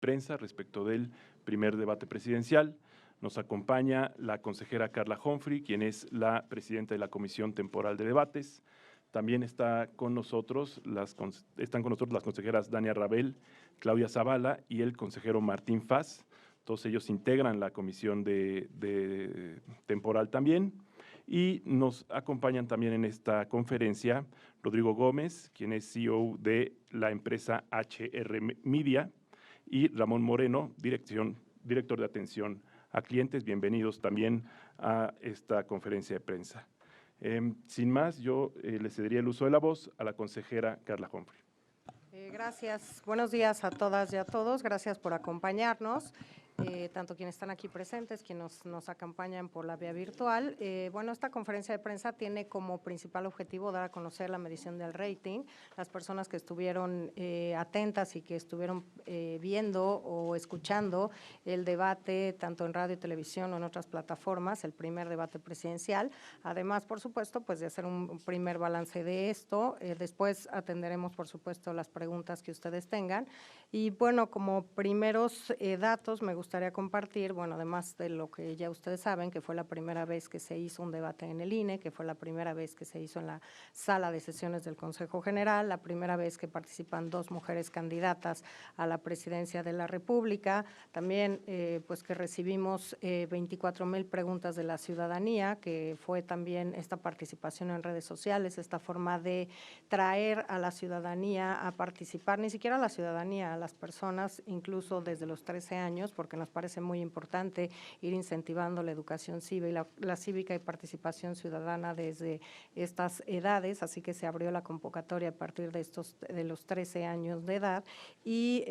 prensa respecto del primer debate presidencial. Nos acompaña la consejera Carla Humphrey, quien es la presidenta de la Comisión Temporal de Debates. También están con nosotros las consejeras Dania Rabel, Claudia Zavala y el consejero Martín Faz. Todos ellos integran la comisión de temporal también. Y nos acompañan también en esta conferencia Rodrigo Gómez, quien es CEO de la empresa HR Media, y Ramón Moreno, director de atención a clientes. Bienvenidos también a esta conferencia de prensa. Sin más, yo le cedería el uso de la voz a la consejera Carla Humphrey. Gracias. Buenos días a todas y a todos. Gracias por acompañarnos. Tanto quienes están aquí presentes, quienes nos acompañan por la vía virtual. Bueno, esta conferencia de prensa tiene como principal objetivo dar a conocer la medición del rating. Las personas que estuvieron atentas y que estuvieron viendo o escuchando el debate, tanto en radio y televisión o en otras plataformas, el primer debate presidencial. Además, por supuesto, pues de hacer un primer balance de esto. Después atenderemos, por supuesto, las preguntas que ustedes tengan. Y bueno, como primeros datos me gustaría compartir, bueno, además de lo que ya ustedes saben, que fue la primera vez que se hizo un debate en el INE, que fue la primera vez que se hizo en la sala de sesiones del Consejo General, la primera vez que participan 2 mujeres candidatas a la presidencia de la República, también pues que recibimos 24,000 preguntas de la ciudadanía, que fue también esta participación en redes sociales, esta forma de traer a la ciudadanía a participar, ni siquiera a la ciudadanía, a las personas, incluso desde los 13 años, porque nos parece muy importante ir incentivando la educación cívica y la cívica y participación ciudadana desde estas edades, así que se abrió la convocatoria a partir de los 13 años de edad y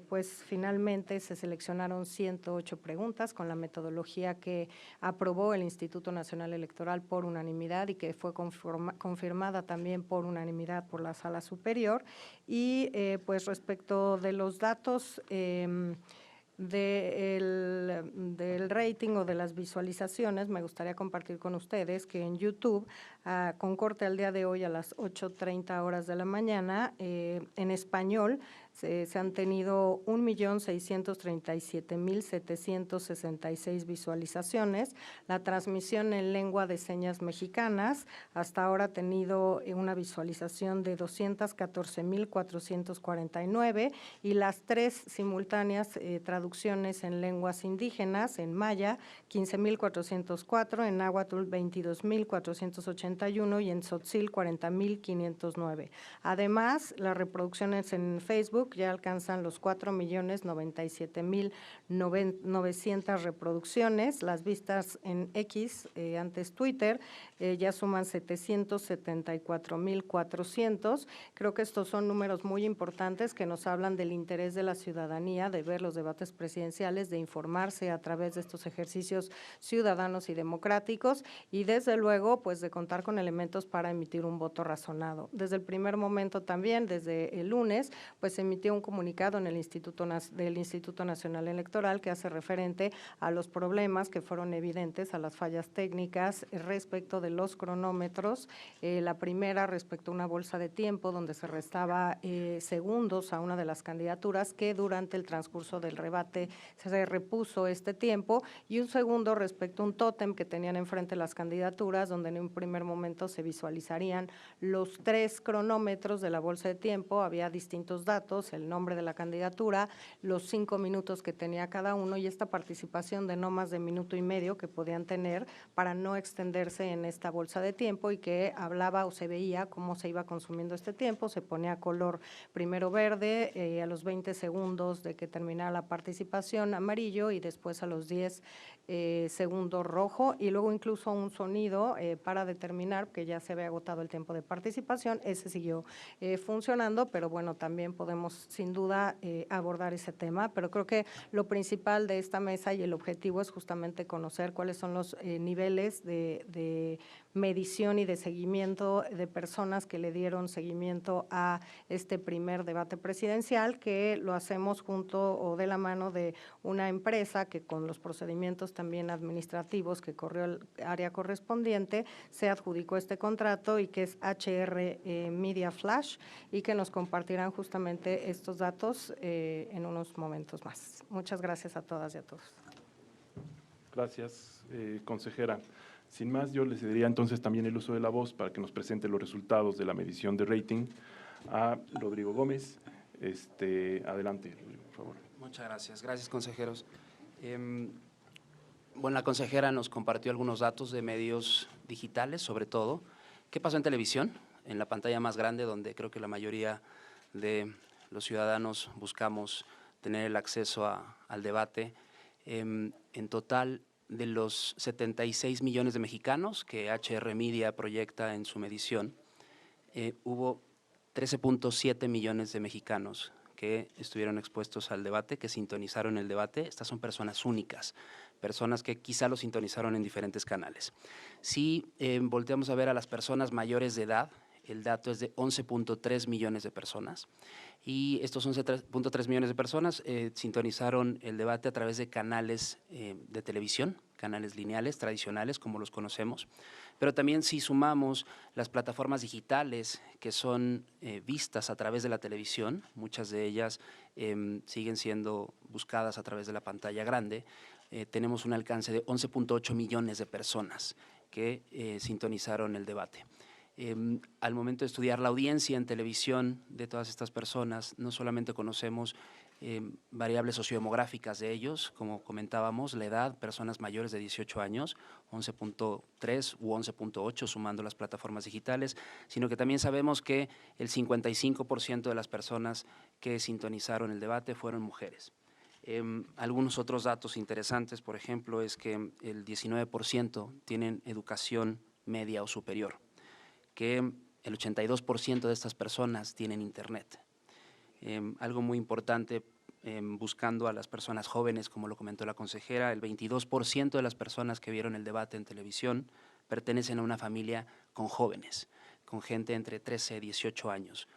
pues finalmente se seleccionaron 108 preguntas con la metodología que aprobó el Instituto Nacional Electoral por unanimidad y que fue confirmada también por unanimidad por la Sala Superior. Y pues respecto de los datos del rating o de las visualizaciones, me gustaría compartir con ustedes que en YouTube, con corte al día de hoy a las 8:30 horas de la mañana, en español, se han tenido 1,637,766 visualizaciones. La transmisión en lengua de señas mexicanas hasta ahora ha tenido una visualización de 214,449 y las 3 simultáneas traducciones en lenguas indígenas, en maya 15,404, en náhuatl 22,481 y en tzotzil 40,509. Además, las reproducciones en Facebook ya alcanzan los 4,097,900 reproducciones. Las vistas en X, antes Twitter, ya suman 774,400. Creo que estos son números muy importantes que nos hablan del interés de la ciudadanía de ver los debates presidenciales, de informarse a través de estos ejercicios ciudadanos y democráticos y desde luego pues de contar con elementos para emitir un voto razonado. Desde el primer momento también, desde el lunes, pues se emitió un comunicado en el del Instituto Nacional Electoral que hace referente a los problemas que fueron evidentes, a las fallas técnicas respecto de los cronómetros. La primera respecto a una bolsa de tiempo donde se restaba segundos a una de las candidaturas que durante el transcurso del debate se repuso este tiempo y un segundo respecto a un tótem que tenían enfrente las candidaturas donde en un primer momento se visualizarían los 3 cronómetros de la bolsa de tiempo, había distintos datos, el nombre de la candidatura, los 5 minutos que tenía cada uno y esta participación de no más de minuto y medio que podían tener para no extenderse en esta bolsa de tiempo y que hablaba o se veía cómo se iba consumiendo este tiempo, se ponía color primero verde, a los 20 segundos de que terminara la participación amarillo y después a los 10 segundos rojo y luego incluso un sonido para determinar que ya se había agotado el tiempo de participación, ese siguió funcionando, pero bueno, también podemos sin duda abordar ese tema, pero creo que lo principal de esta mesa y el objetivo es justamente conocer cuáles son los niveles de medición y de seguimiento de personas que le dieron seguimiento a este primer debate presidencial, que lo hacemos junto o de la mano de una empresa que con los procedimientos también administrativos que corrió el área correspondiente se adjudicó adjudicó este contrato y que es HR Media Flash, y que nos compartirán justamente estos datos en unos momentos más. Muchas gracias a todas y a todos. Gracias, consejera. Sin más, yo le cedería entonces también el uso de la voz para que nos presente los resultados de la medición de rating a Rodrigo Gómez. Adelante, Rodrigo, por favor. Muchas gracias. Gracias, consejeros. Bueno, la consejera nos compartió algunos datos de medios digitales, sobre todo. ¿Qué pasó en televisión? En la pantalla más grande, donde creo que la mayoría de los ciudadanos buscamos tener el acceso al debate. En total, de los 76 millones de mexicanos que HR Media proyecta en su medición, hubo 13.7 millones de mexicanos que estuvieron expuestos al debate, que sintonizaron el debate. Estas son personas únicas, personas que quizá lo sintonizaron en diferentes canales. Si volteamos a ver a las personas mayores de edad, el dato es de 11.3 millones de personas, y estos 11.3 millones de personas sintonizaron el debate a través de canales de televisión, canales lineales, tradicionales, como los conocemos, pero también si sumamos las plataformas digitales que son vistas a través de la televisión, muchas de ellas siguen siendo buscadas a través de la pantalla grande, tenemos un alcance de 11.8 millones de personas que sintonizaron el debate. Al momento de estudiar la audiencia en televisión de todas estas personas, no solamente conocemos variables sociodemográficas de ellos, como comentábamos, la edad, personas mayores de 18 años, 11.3 u 11.8 sumando las plataformas digitales, sino que también sabemos que el 55% de las personas que sintonizaron el debate fueron mujeres. Algunos otros datos interesantes, por ejemplo, es que el 19% tienen educación media o superior, que el 82% de estas personas tienen internet. Algo muy importante, buscando a las personas jóvenes, como lo comentó la consejera, el 22% de las personas que vieron el debate en televisión pertenecen a una familia con jóvenes, con gente entre 13 y 18 años.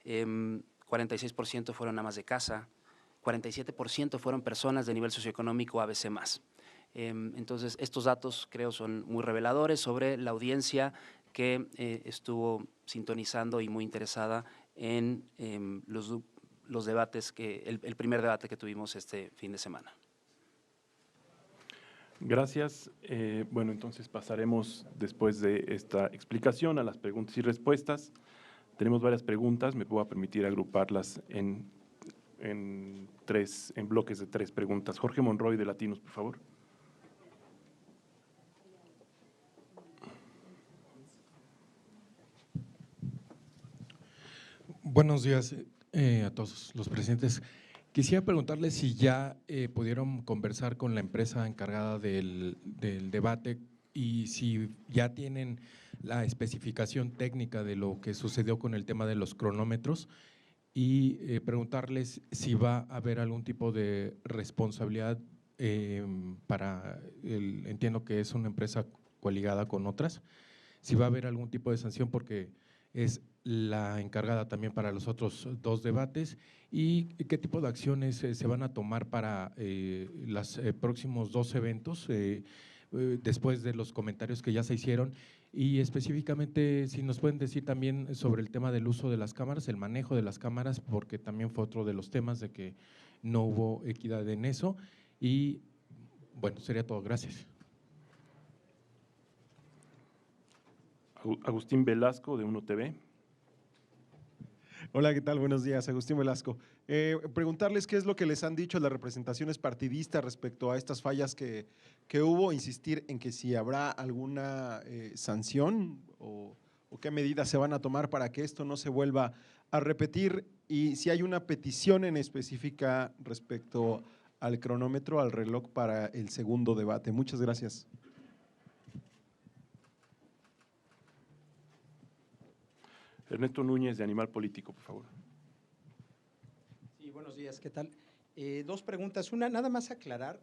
46% fueron amas de casa, 47% fueron personas de nivel socioeconómico ABC+. Entonces, estos datos creo son muy reveladores sobre la audiencia que estuvo sintonizando y muy interesada en los debates, el primer debate que tuvimos este fin de semana. Gracias. Bueno, entonces pasaremos después de esta explicación a las preguntas y respuestas. Tenemos varias preguntas, me puedo permitir agruparlas en bloques de 3 preguntas. Jorge Monroy, de Latinos, por favor. Buenos días a todos los presentes. Quisiera preguntarles si ya pudieron conversar con la empresa encargada del debate y si ya tienen la especificación técnica de lo que sucedió con el tema de los cronómetros, y preguntarles si va a haber algún tipo de responsabilidad entiendo que es una empresa coligada con otras, si va a haber algún tipo de sanción porque es la encargada también para los otros 2 debates, y qué tipo de acciones se van a tomar para los próximos 2 eventos después de los comentarios que ya se hicieron, y específicamente si nos pueden decir también sobre el tema del uso de las cámaras, el manejo de las cámaras, porque también fue otro de los temas de que no hubo equidad en eso. Y bueno, sería todo. Gracias. Agustín Velasco, de Uno TV. Hola, ¿qué tal? Buenos días, Agustín Velasco. Preguntarles qué es lo que les han dicho las representaciones partidistas respecto a estas fallas que hubo, insistir en que si habrá alguna sanción o qué medidas se van a tomar para que esto no se vuelva a repetir, y si hay una petición en específica respecto al cronómetro, al reloj para el segundo debate. Muchas gracias. Ernesto Núñez, de Animal Político, por favor. Sí, buenos días, ¿qué tal? 2 preguntas. Una, nada más aclarar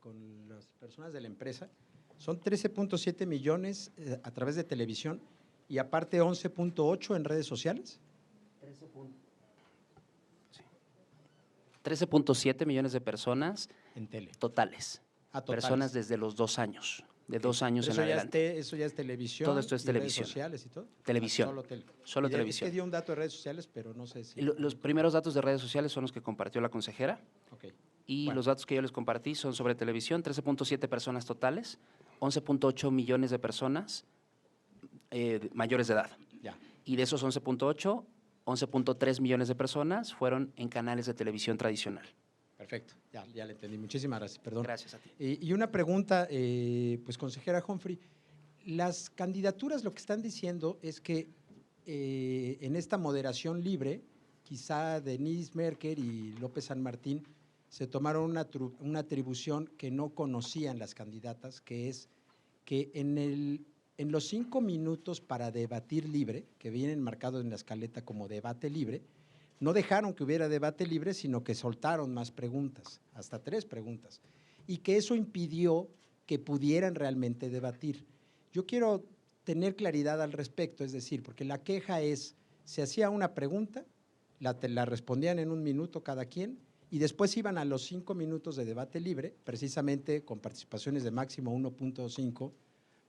con las personas de la empresa, son 13.7 millones a través de televisión y aparte 11.8 en redes sociales. 13.7 millones de personas en tele. totales, Totales. personas desde los 2 años. de 2 años en Pero adelante. eso ya es televisión. Todo esto es y redes televisión. sociales y todo. Televisión. Solo Es televisión. que dio un dato de redes sociales, pero no sé si. Los primeros datos de redes sociales son los que compartió la consejera. Ok. Y Bueno. los datos que yo les compartí son sobre televisión, 13.7 personas totales, 11.8 millones de personas mayores de edad. Ya. Y de esos 11.8, 11.3 millones de personas fueron en canales de televisión tradicional. Perfecto. Ya le entendí. Muchísimas gracias. Perdón. Gracias a ti. Y una pregunta, pues, consejera Humphrey. Las candidaturas lo que están diciendo es que en esta moderación libre, quizá Denise Merker y López San Martín se tomaron una atribución que no conocían las candidatas, que es que en los 5 minutos para debatir libre, que vienen marcados en la escaleta como debate libre, no dejaron que hubiera debate libre, sino que soltaron más preguntas, hasta 3 preguntas, y que eso impidió que pudieran realmente debatir. Yo quiero tener claridad al respecto, es decir, porque la queja es, se hacía una pregunta, la respondían en 1 minuto cada quien, y después iban a los 5 minutos de debate libre, precisamente con participaciones de máximo 1.5,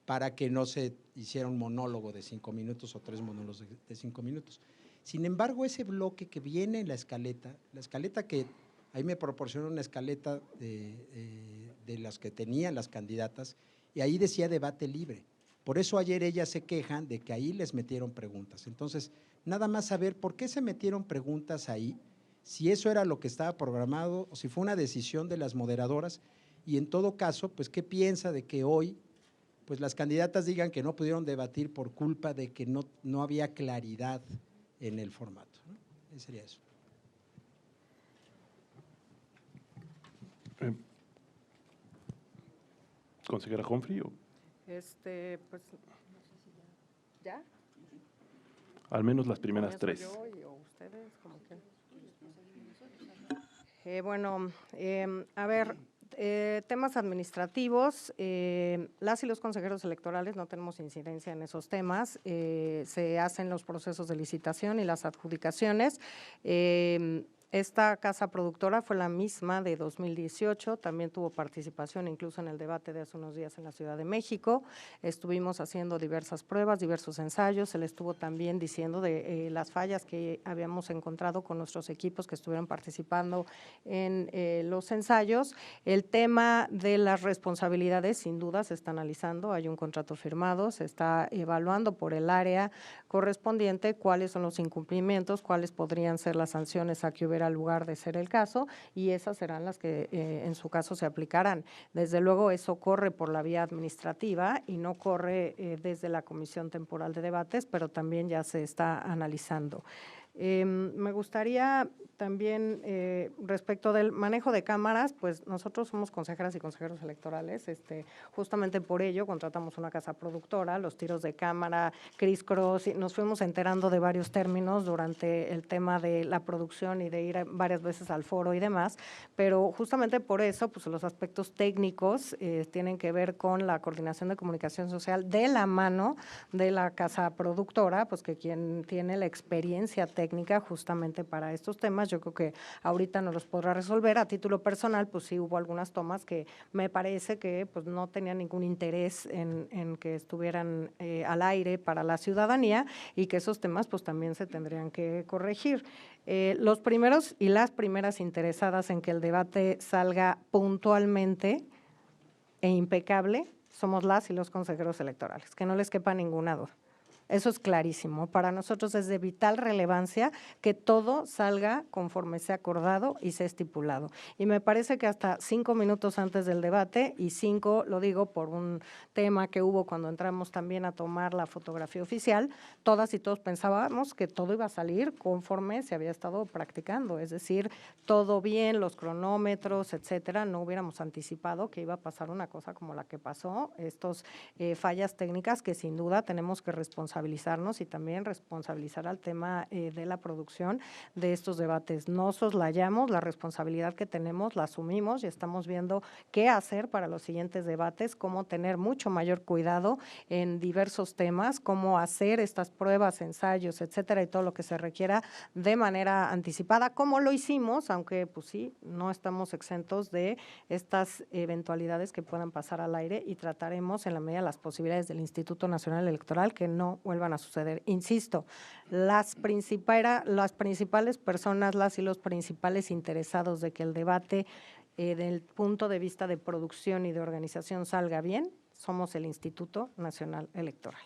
para que no se hiciera un monólogo de 5 minutos o 3 monólogos de 5 minutos. Sin embargo, ese bloque que viene en la escaleta que ahí me proporcionó una escaleta de las que tenían las candidatas, y ahí decía debate libre. Por eso ayer ellas se quejan de que ahí les metieron preguntas. Entonces, nada más saber por qué se metieron preguntas ahí, si eso era lo que estaba programado o si fue una decisión de las moderadoras, y en todo caso, pues, ¿qué piensa de que hoy pues las candidatas digan que no pudieron debatir por culpa de que no había claridad en el formato, ¿no? Sería eso. ¿Consejera Humphrey? Pues, ¿ya? Al menos las primeras 3. Yo o ustedes, como que. Bueno, a ver, temas administrativos, las y los consejeros electorales no tenemos incidencia en esos temas, se hacen los procesos de licitación y las adjudicaciones. Esta casa productora fue la misma de 2018, también tuvo participación incluso en el debate de hace unos días en la Ciudad de México. Estuvimos haciendo diversas pruebas, diversos ensayos, se le estuvo también diciendo de las fallas que habíamos encontrado con nuestros equipos que estuvieron participando en los ensayos. El tema de las responsabilidades, sin duda, se está analizando, hay un contrato firmado, se está evaluando por el área correspondiente cuáles son los incumplimientos, cuáles podrían ser las sanciones a que hubiera lugar de ser el caso, y esas serán las que en su caso se aplicarán. Desde luego eso corre por la vía administrativa y no corre desde la Comisión Temporal de Debates, pero también ya se está analizando. Me gustaría también, respecto del manejo de cámaras, pues nosotros somos consejeras y consejeros electorales, justamente por ello contratamos una casa productora, los tiros de cámara, criss-cross, y nos fuimos enterando de varios términos durante el tema de la producción y de ir varias veces al foro y demás, pero justamente por eso, pues los aspectos técnicos tienen que ver con la coordinación de comunicación social de la mano de la casa productora, pues que quien tiene la experiencia técnica justamente para estos temas, yo creo que ahorita nos los podrá resolver. A título personal, pues sí hubo algunas tomas que me parece que pues no tenían ningún interés en que estuvieran al aire para la ciudadanía, y que esos temas pues también se tendrían que corregir. Los primeros y las primeras interesadas en que el debate salga puntualmente e impecable somos las y los consejeros electorales, que no les quepa ninguna duda. Eso es clarísimo. Para nosotros es de vital relevancia que todo salga conforme se ha acordado y se ha estipulado. Y me parece que hasta 5 minutos antes del debate, y 5, lo digo por un tema que hubo cuando entramos también a tomar la fotografía oficial, todas y todos pensábamos que todo iba a salir conforme se había estado practicando, es decir, todo bien, los cronómetros, etcétera. No hubiéramos anticipado que iba a pasar una cosa como la que pasó, estos fallas técnicas que sin duda tenemos que responsabilizar responsabilizarnos y también responsabilizar al tema de la producción de estos debates. No soslayamos la responsabilidad que tenemos, la asumimos y estamos viendo qué hacer para los siguientes debates, cómo tener mucho mayor cuidado en diversos temas, cómo hacer estas pruebas, ensayos, etcétera, y todo lo que se requiera de manera anticipada, como lo hicimos, aunque pues sí, no estamos exentos de estas eventualidades que puedan pasar al aire y trataremos en la medida de las posibilidades del Instituto Nacional Electoral que no vuelvan a suceder. Insisto, las principales personas, las y los principales interesados de que el debate del punto de vista de producción y de organización salga bien, somos el Instituto Nacional Electoral.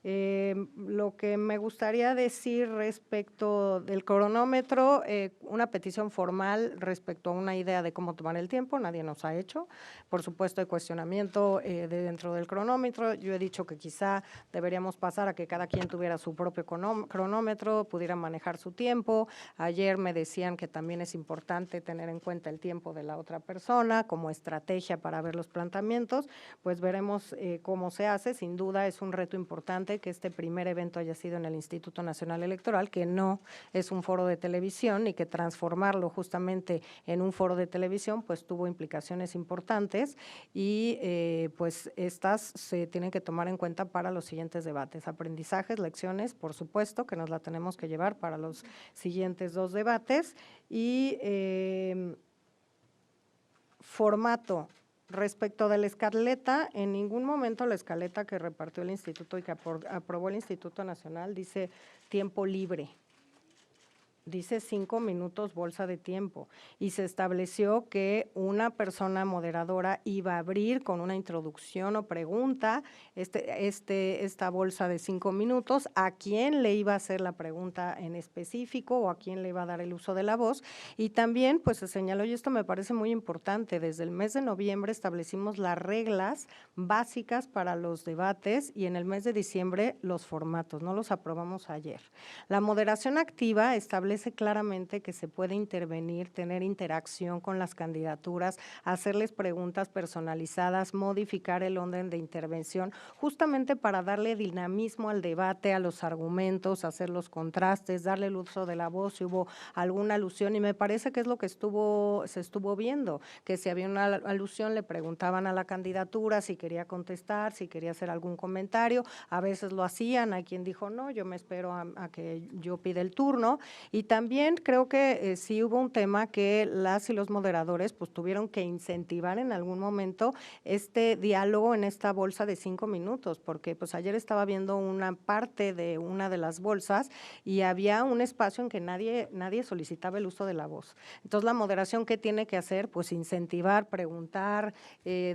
Lo que me gustaría decir respecto del cronómetro, una petición formal respecto a una idea de cómo tomar el tiempo, nadie nos ha hecho. Por supuesto, hay cuestionamiento dentro del cronómetro. Yo he dicho que quizá deberíamos pasar a que cada quien tuviera su propio cronómetro, pudiera manejar su tiempo. Ayer me decían que también es importante tener en cuenta el tiempo de la otra persona como estrategia para ver los planteamientos. Pues veremos cómo se hace. Sin duda es un reto importante que este primer evento haya sido en el Instituto Nacional Electoral, que no es un foro de televisión y que transformarlo justamente en un foro de televisión pues tuvo implicaciones importantes y pues estas se tienen que tomar en cuenta para los siguientes debates. Aprendizajes, lecciones, por supuesto que nos la tenemos que llevar para los siguientes 2 debates y formato. Respecto de la escaleta, en ningún momento la escaleta que repartió el instituto y que aprobó el Instituto Nacional dice tiempo libre. Dice 5 minutos bolsa de tiempo y se estableció que una persona moderadora iba a abrir con una introducción o pregunta esta bolsa de 5 minutos, a quién le iba a hacer la pregunta en específico o a quién le iba a dar el uso de la voz. Y también pues se señaló, y esto me parece muy importante, desde el mes de noviembre establecimos las reglas básicas para los debates y en el mes de diciembre los formatos, no los aprobamos ayer. La moderación activa establece claramente que se puede intervenir, tener interacción con las candidaturas, hacerles preguntas personalizadas, modificar el orden de intervención, justamente para darle dinamismo al debate, a los argumentos, hacer los contrastes, darle el uso de la voz si hubo alguna alusión, y me parece que es lo que se estuvo viendo, que si había una alusión le preguntaban a la candidatura si quería contestar, si quería hacer algún comentario, a veces lo hacían, hay quien dijo no, yo me espero a que yo pida el turno. Y también creo que sí hubo un tema que las y los moderadores pues tuvieron que incentivar en algún momento este diálogo en esta bolsa de 5 minutos, porque pues ayer estaba viendo una parte de una de las bolsas y había un espacio en que nadie solicitaba el uso de la voz. Entonces la moderación, ¿qué tiene que hacer? Pues incentivar, preguntar,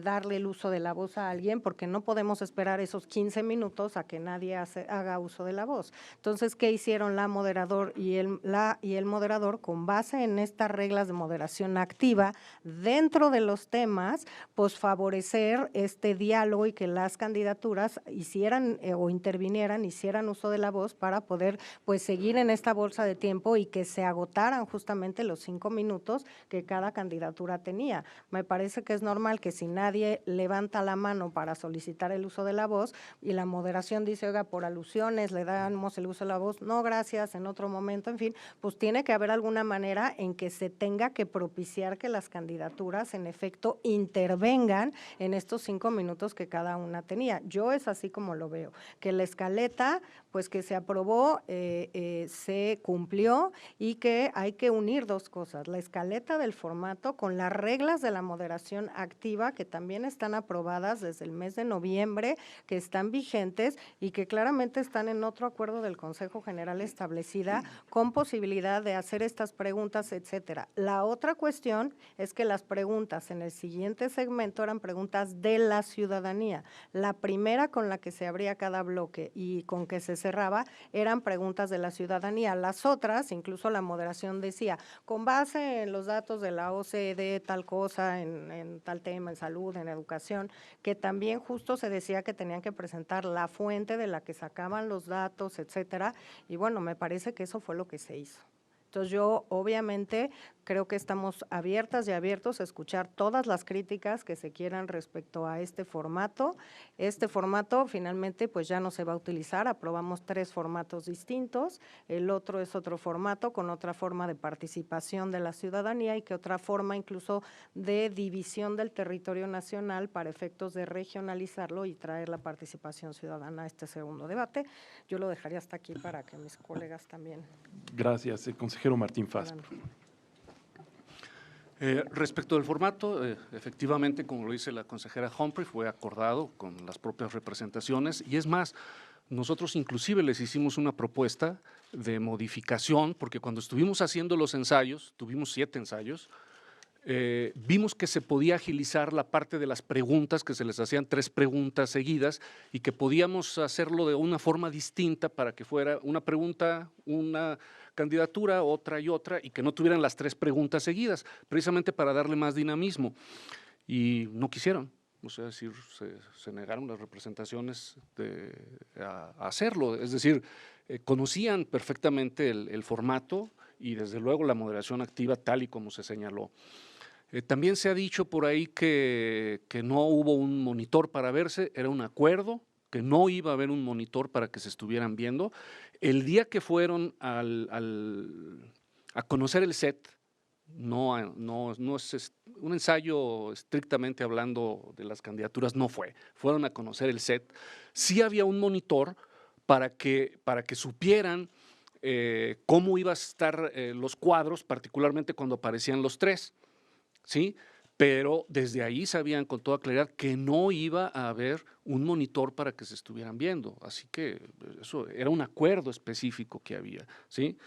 darle el uso de la voz a alguien, porque no podemos esperar esos 15 minutos a que nadie haga uso de la voz. Entonces, ¿qué hicieron la moderador y el moderador con base en estas reglas de moderación activa dentro de los temas, pues favorecer este diálogo y que las candidaturas hicieran o intervinieran, hicieran uso de la voz para poder pues seguir en esta bolsa de tiempo y que se agotaran justamente los 5 minutos que cada candidatura tenía. Me parece que es normal que si nadie levanta la mano para solicitar el uso de la voz y la moderación dice, oiga, por alusiones le damos el uso de la voz, no, gracias, en otro momento, en fin, pues tiene que haber alguna manera en que se tenga que propiciar que las candidaturas en efecto intervengan en estos 5 minutos que cada una tenía. Yo es así como lo veo, que la escaleta pues que se aprobó se cumplió y que hay que unir 2 cosas, la escaleta del formato con las reglas de la moderación activa que también están aprobadas desde el mes de noviembre, que están vigentes y que claramente están en otro acuerdo del Consejo General establecida con posibilidad de hacer estas preguntas, etcétera. La otra cuestión es que las preguntas en el siguiente segmento eran preguntas de la ciudadanía. La primera con la que se abría cada bloque y con que se cerraba eran preguntas de la ciudadanía. Las otras, incluso la moderación decía, con base en los datos de la OCDE, tal cosa, en tal tema, en salud, en educación, que también justo se decía que tenían que presentar la fuente de la que sacaban los datos, etcétera. Y bueno, me parece que eso fue lo que se hizo. Entonces yo obviamente creo que estamos abiertas y abiertos a escuchar todas las críticas que se quieran respecto a este formato. Este formato finalmente pues ya no se va a utilizar, aprobamos 3 formatos distintos, el otro es otro formato con otra forma de participación de la ciudadanía y que otra forma incluso de división del territorio nacional para efectos de regionalizarlo y traer la participación ciudadana a este segundo debate. Yo lo dejaría hasta aquí para que mis colegas también. Gracias. El consejero Martín Faz. Respecto del formato, efectivamente, como lo dice la consejera Humphrey, fue acordado con las propias representaciones y es más, nosotros inclusive les hicimos una propuesta de modificación porque cuando estuvimos haciendo los ensayos, tuvimos 7 ensayos, vimos que se podía agilizar la parte de las preguntas, que se les hacían 3 preguntas seguidas y que podíamos hacerlo de una forma distinta para que fuera una pregunta, una candidatura, otra y otra, y que no tuvieran las 3 preguntas seguidas, precisamente para darle más dinamismo. Y no quisieron, o sea, decir, se negaron las representaciones a hacerlo, es decir, conocían perfectamente el formato y desde luego la moderación activa tal y como se señaló. También se ha dicho por ahí que no hubo un monitor para verse, era un acuerdo, que no iba a haber un monitor para que se estuvieran viendo. El día que fueron a conocer el set, no es un ensayo estrictamente hablando de las candidaturas, no fueron a conocer el set. Sí había un monitor para que supieran cómo iban a estar los cuadros, particularmente cuando aparecían los 3, ¿sí? Pero desde ahí sabían con toda claridad que no iba a haber un monitor para que se estuvieran viendo, así que eso era un acuerdo específico que había, ¿sí?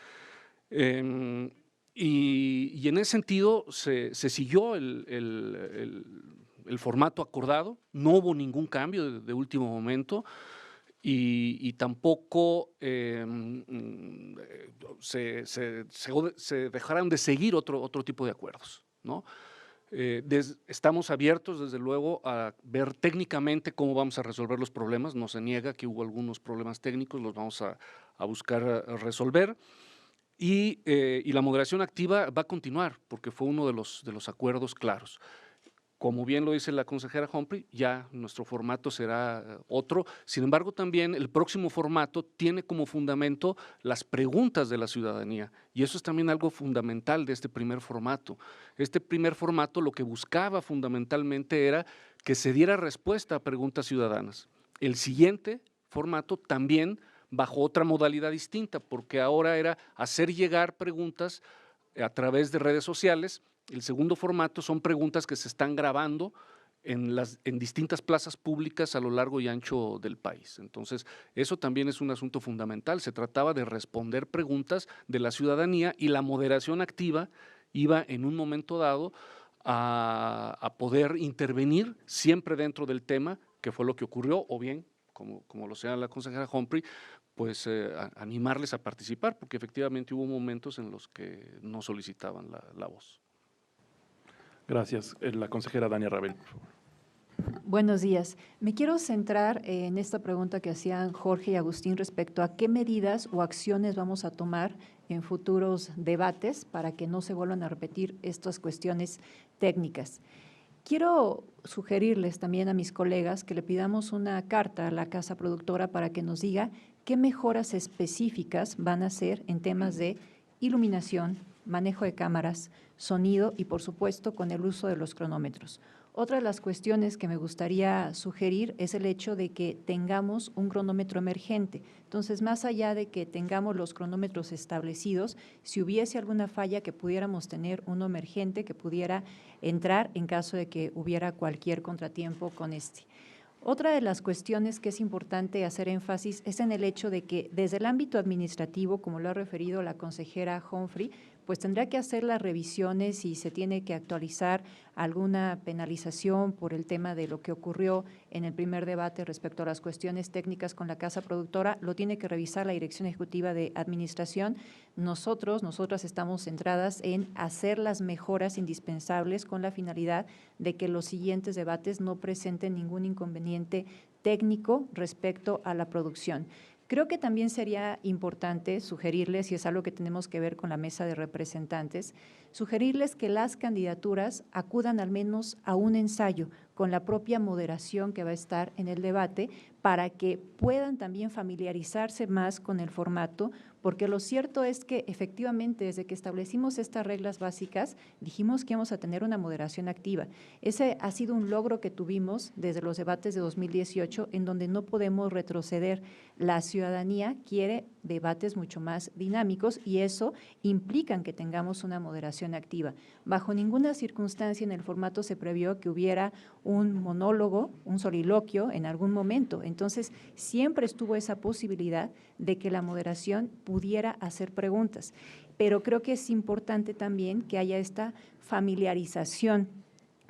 Y en ese sentido se siguió el formato acordado, no hubo ningún cambio de último momento y tampoco se dejaron de seguir otro tipo de acuerdos, ¿no? Estamos abiertos, desde luego, a ver técnicamente cómo vamos a resolver los problemas. No se niega que hubo algunos problemas técnicos, los vamos a buscar resolver. Y la moderación activa va a continuar, porque fue uno de los acuerdos claros. Como bien lo dice la consejera Humphrey, ya nuestro formato será otro. Sin embargo, también el próximo formato tiene como fundamento las preguntas de la ciudadanía y eso es también algo fundamental de este primer formato. Este primer formato lo que buscaba fundamentalmente era que se diera respuesta a preguntas ciudadanas. El siguiente formato también bajo otra modalidad distinta, porque ahora era hacer llegar preguntas a través de redes sociales. El segundo formato son preguntas que se están grabando en distintas plazas públicas a lo largo y ancho del país. Entonces, eso también es un asunto fundamental. Se trataba de responder preguntas de la ciudadanía y la moderación activa iba en un momento dado a poder intervenir siempre dentro del tema, que fue lo que ocurrió, o bien, como lo sea la consejera Humphrey, pues animarles a participar, porque efectivamente hubo momentos en los que no solicitaban la voz. Gracias. La consejera Dania Rabel, por favor. Buenos días. Me quiero centrar en esta pregunta que hacían Jorge y Agustín respecto a qué medidas o acciones vamos a tomar en futuros debates para que no se vuelvan a repetir estas cuestiones técnicas. Quiero sugerirles también a mis colegas que le pidamos una carta a la casa productora para que nos diga qué mejoras específicas van a hacer en temas de iluminación, manejo de cámaras, sonido y, por supuesto, con el uso de los cronómetros. Otra de las cuestiones que me gustaría sugerir es el hecho de que tengamos un cronómetro emergente. Entonces, más allá de que tengamos los cronómetros establecidos, si hubiese alguna falla que pudiéramos tener uno emergente que pudiera entrar en caso de que hubiera cualquier contratiempo con este. Otra de las cuestiones que es importante hacer énfasis es en el hecho de que desde el ámbito administrativo, como lo ha referido la consejera Humphrey, pues tendrá que hacer las revisiones si se tiene que actualizar alguna penalización por el tema de lo que ocurrió en el primer debate respecto a las cuestiones técnicas con la casa productora, lo tiene que revisar la Dirección Ejecutiva de Administración. Nosotras estamos centradas en hacer las mejoras indispensables con la finalidad de que los siguientes debates no presenten ningún inconveniente técnico respecto a la producción. Creo que también sería importante sugerirles, y es algo que tenemos que ver con la mesa de representantes, sugerirles que las candidaturas acudan al menos a un ensayo con la propia moderación que va a estar en el debate para que puedan también familiarizarse más con el formato, porque lo cierto es que efectivamente desde que establecimos estas reglas básicas dijimos que íbamos a tener una moderación activa. Ese ha sido un logro que tuvimos desde los debates de 2018 en donde no podemos retroceder. La ciudadanía quiere debates mucho más dinámicos y eso implica que tengamos una moderación activa. Bajo ninguna circunstancia en el formato se previó que hubiera un monólogo, un soliloquio en algún momento. Entonces, siempre estuvo esa posibilidad de que la moderación pudiera hacer preguntas. Pero creo que es importante también que haya esta familiarización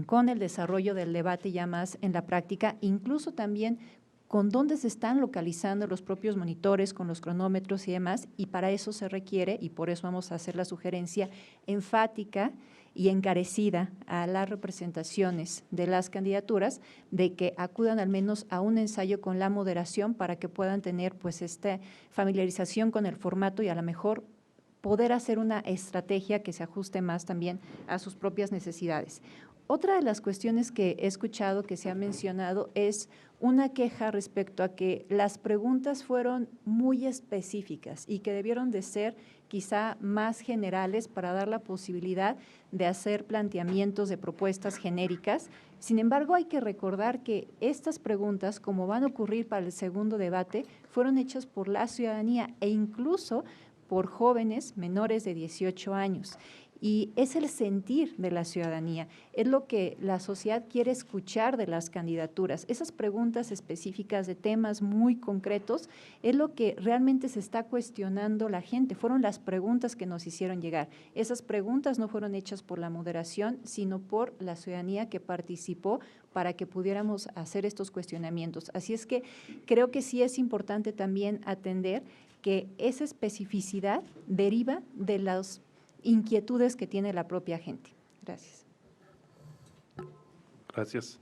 con el desarrollo del debate ya más en la práctica, incluso también con dónde se están localizando los propios monitores, con los cronómetros y demás, y para eso se requiere, y por eso vamos a hacer la sugerencia enfática y encarecida a las representaciones de las candidaturas, de que acudan al menos a un ensayo con la moderación para que puedan tener pues esta familiarización con el formato y a lo mejor poder hacer una estrategia que se ajuste más también a sus propias necesidades. Otra de las cuestiones que he escuchado que se ha mencionado es una queja respecto a que las preguntas fueron muy específicas y que debieron de ser quizá más generales para dar la posibilidad de hacer planteamientos de propuestas genéricas. Sin embargo, hay que recordar que estas preguntas, como van a ocurrir para el segundo debate, fueron hechas por la ciudadanía e incluso por jóvenes menores de 18 años. Y es el sentir de la ciudadanía, es lo que la sociedad quiere escuchar de las candidaturas. Esas preguntas específicas de temas muy concretos es lo que realmente se está cuestionando la gente. Fueron las preguntas que nos hicieron llegar. Esas preguntas no fueron hechas por la moderación, sino por la ciudadanía que participó para que pudiéramos hacer estos cuestionamientos. Así es que creo que sí es importante también atender que esa especificidad deriva de las inquietudes que tiene la propia gente. Gracias. Gracias.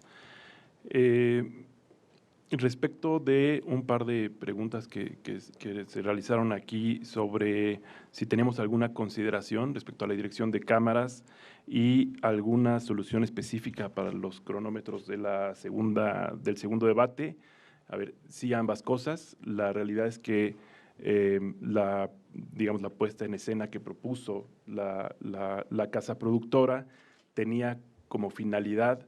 Respecto de un par de preguntas que se realizaron aquí sobre si tenemos alguna consideración respecto a la dirección de cámaras y alguna solución específica para los cronómetros de del segundo debate. A ver, sí, ambas cosas. La realidad es que la puesta en escena que propuso la casa productora tenía como finalidad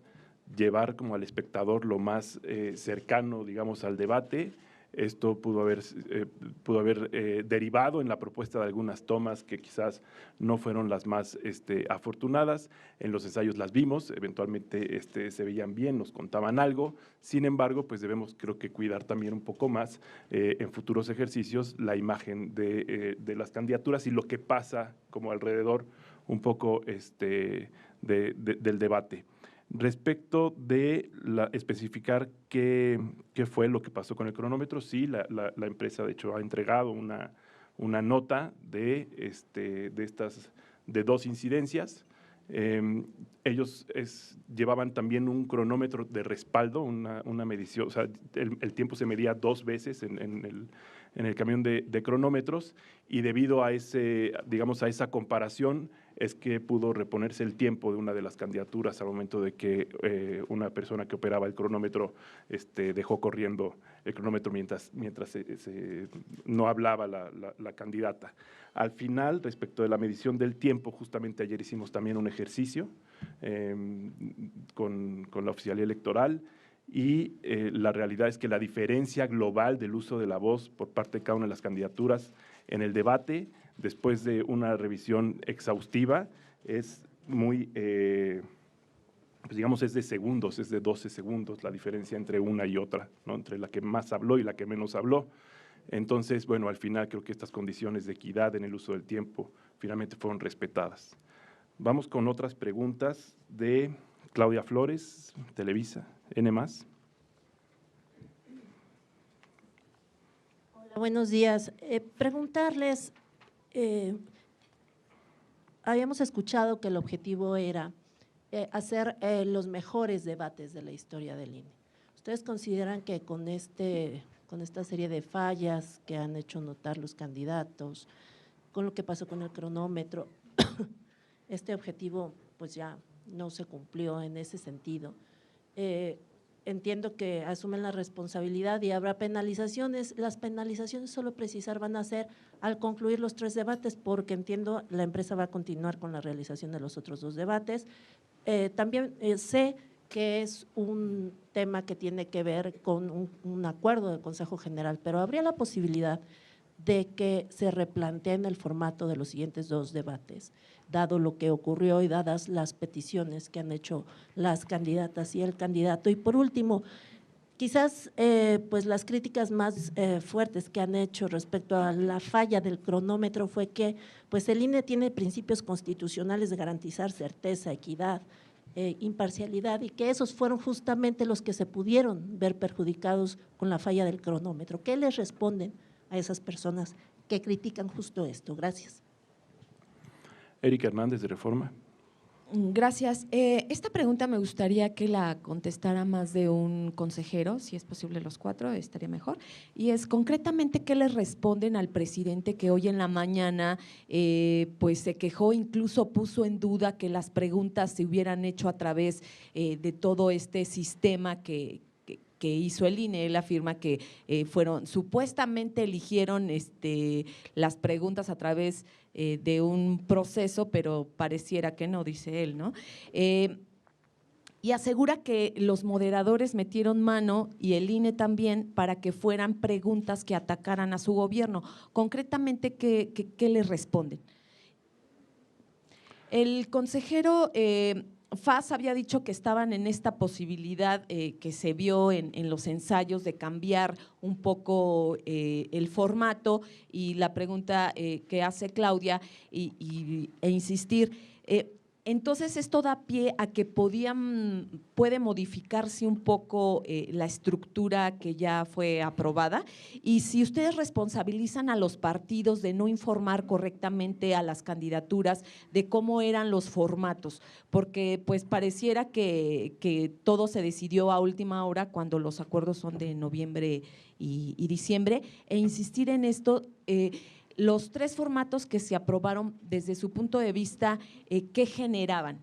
llevar como al espectador lo más cercano, digamos, al debate. Esto pudo haber derivado en la propuesta de algunas tomas que quizás no fueron las más afortunadas. En los ensayos las vimos, eventualmente se veían bien, nos contaban algo. Sin embargo, pues debemos, creo que, cuidar también un poco más en futuros ejercicios la imagen de las candidaturas y lo que pasa como alrededor un poco del debate. Respecto de especificar qué fue lo que pasó con el cronómetro, sí, la empresa de hecho ha entregado una nota de dos incidencias. Ellos llevaban también un cronómetro de respaldo, una medición, o sea, el tiempo se medía 2 veces en el camión de cronómetros y debido a esa comparación es que pudo reponerse el tiempo de una de las candidaturas al momento de que una persona que operaba el cronómetro dejó corriendo el cronómetro mientras no hablaba la candidata. Al final, respecto de la medición del tiempo, justamente ayer hicimos también un ejercicio con la oficialía electoral y la realidad es que la diferencia global del uso de la voz por parte de cada una de las candidaturas en el debate, después de una revisión exhaustiva, es muy, pues digamos, es de segundos, es de 12 segundos la diferencia entre una y otra, ¿no? Entre la que más habló y la que menos habló. Entonces, bueno, al final creo que estas condiciones de equidad en el uso del tiempo finalmente fueron respetadas. Vamos con otras preguntas de Claudia Flores, Televisa, N+. Hola, buenos días. Preguntarles, habíamos escuchado que el objetivo era hacer los mejores debates de la historia del INE. ¿Ustedes consideran que con con esta serie de fallas que han hecho notar los candidatos, con lo que pasó con el cronómetro, este objetivo pues ya no se cumplió en ese sentido. Entiendo que asumen la responsabilidad y habrá penalizaciones. Las penalizaciones, solo precisar, van a ser al concluir los 3 debates, porque entiendo la empresa va a continuar con la realización de los otros 2 debates. También sé que es un tema que tiene que ver con un acuerdo del Consejo General, pero habría la posibilidad de que se replanteen el formato de los siguientes 2 debates, dado lo que ocurrió y dadas las peticiones que han hecho las candidatas y el candidato. Y por último, quizás pues las críticas más fuertes que han hecho respecto a la falla del cronómetro fue que pues el INE tiene principios constitucionales de garantizar certeza, equidad, imparcialidad, y que esos fueron justamente los que se pudieron ver perjudicados con la falla del cronómetro. ¿Qué les responden a esas personas que critican justo esto? Gracias. Erika Hernández, de Reforma. Gracias. Esta pregunta me gustaría que la contestara más de un consejero, si es posible los 4, estaría mejor. Y es concretamente qué le responden al presidente que hoy en la mañana pues se quejó, incluso puso en duda que las preguntas se hubieran hecho a través de todo este sistema que hizo el INE. Él afirma que supuestamente eligieron las preguntas a través de un proceso, pero pareciera que no, dice él, ¿no? Y asegura que los moderadores metieron mano, y el INE también, para que fueran preguntas que atacaran a su gobierno. Concretamente, ¿qué les responden? El consejero Faz había dicho que estaban en esta posibilidad que se vio en los ensayos de cambiar un poco el formato, y la pregunta que hace Claudia e insistir. Entonces, esto da pie a que puede modificarse un poco la estructura que ya fue aprobada, y si ustedes responsabilizan a los partidos de no informar correctamente a las candidaturas de cómo eran los formatos, porque pues pareciera que todo se decidió a última hora cuando los acuerdos son de noviembre y diciembre, e insistir en esto. Los 3 formatos que se aprobaron, desde su punto de vista, ¿qué generaban?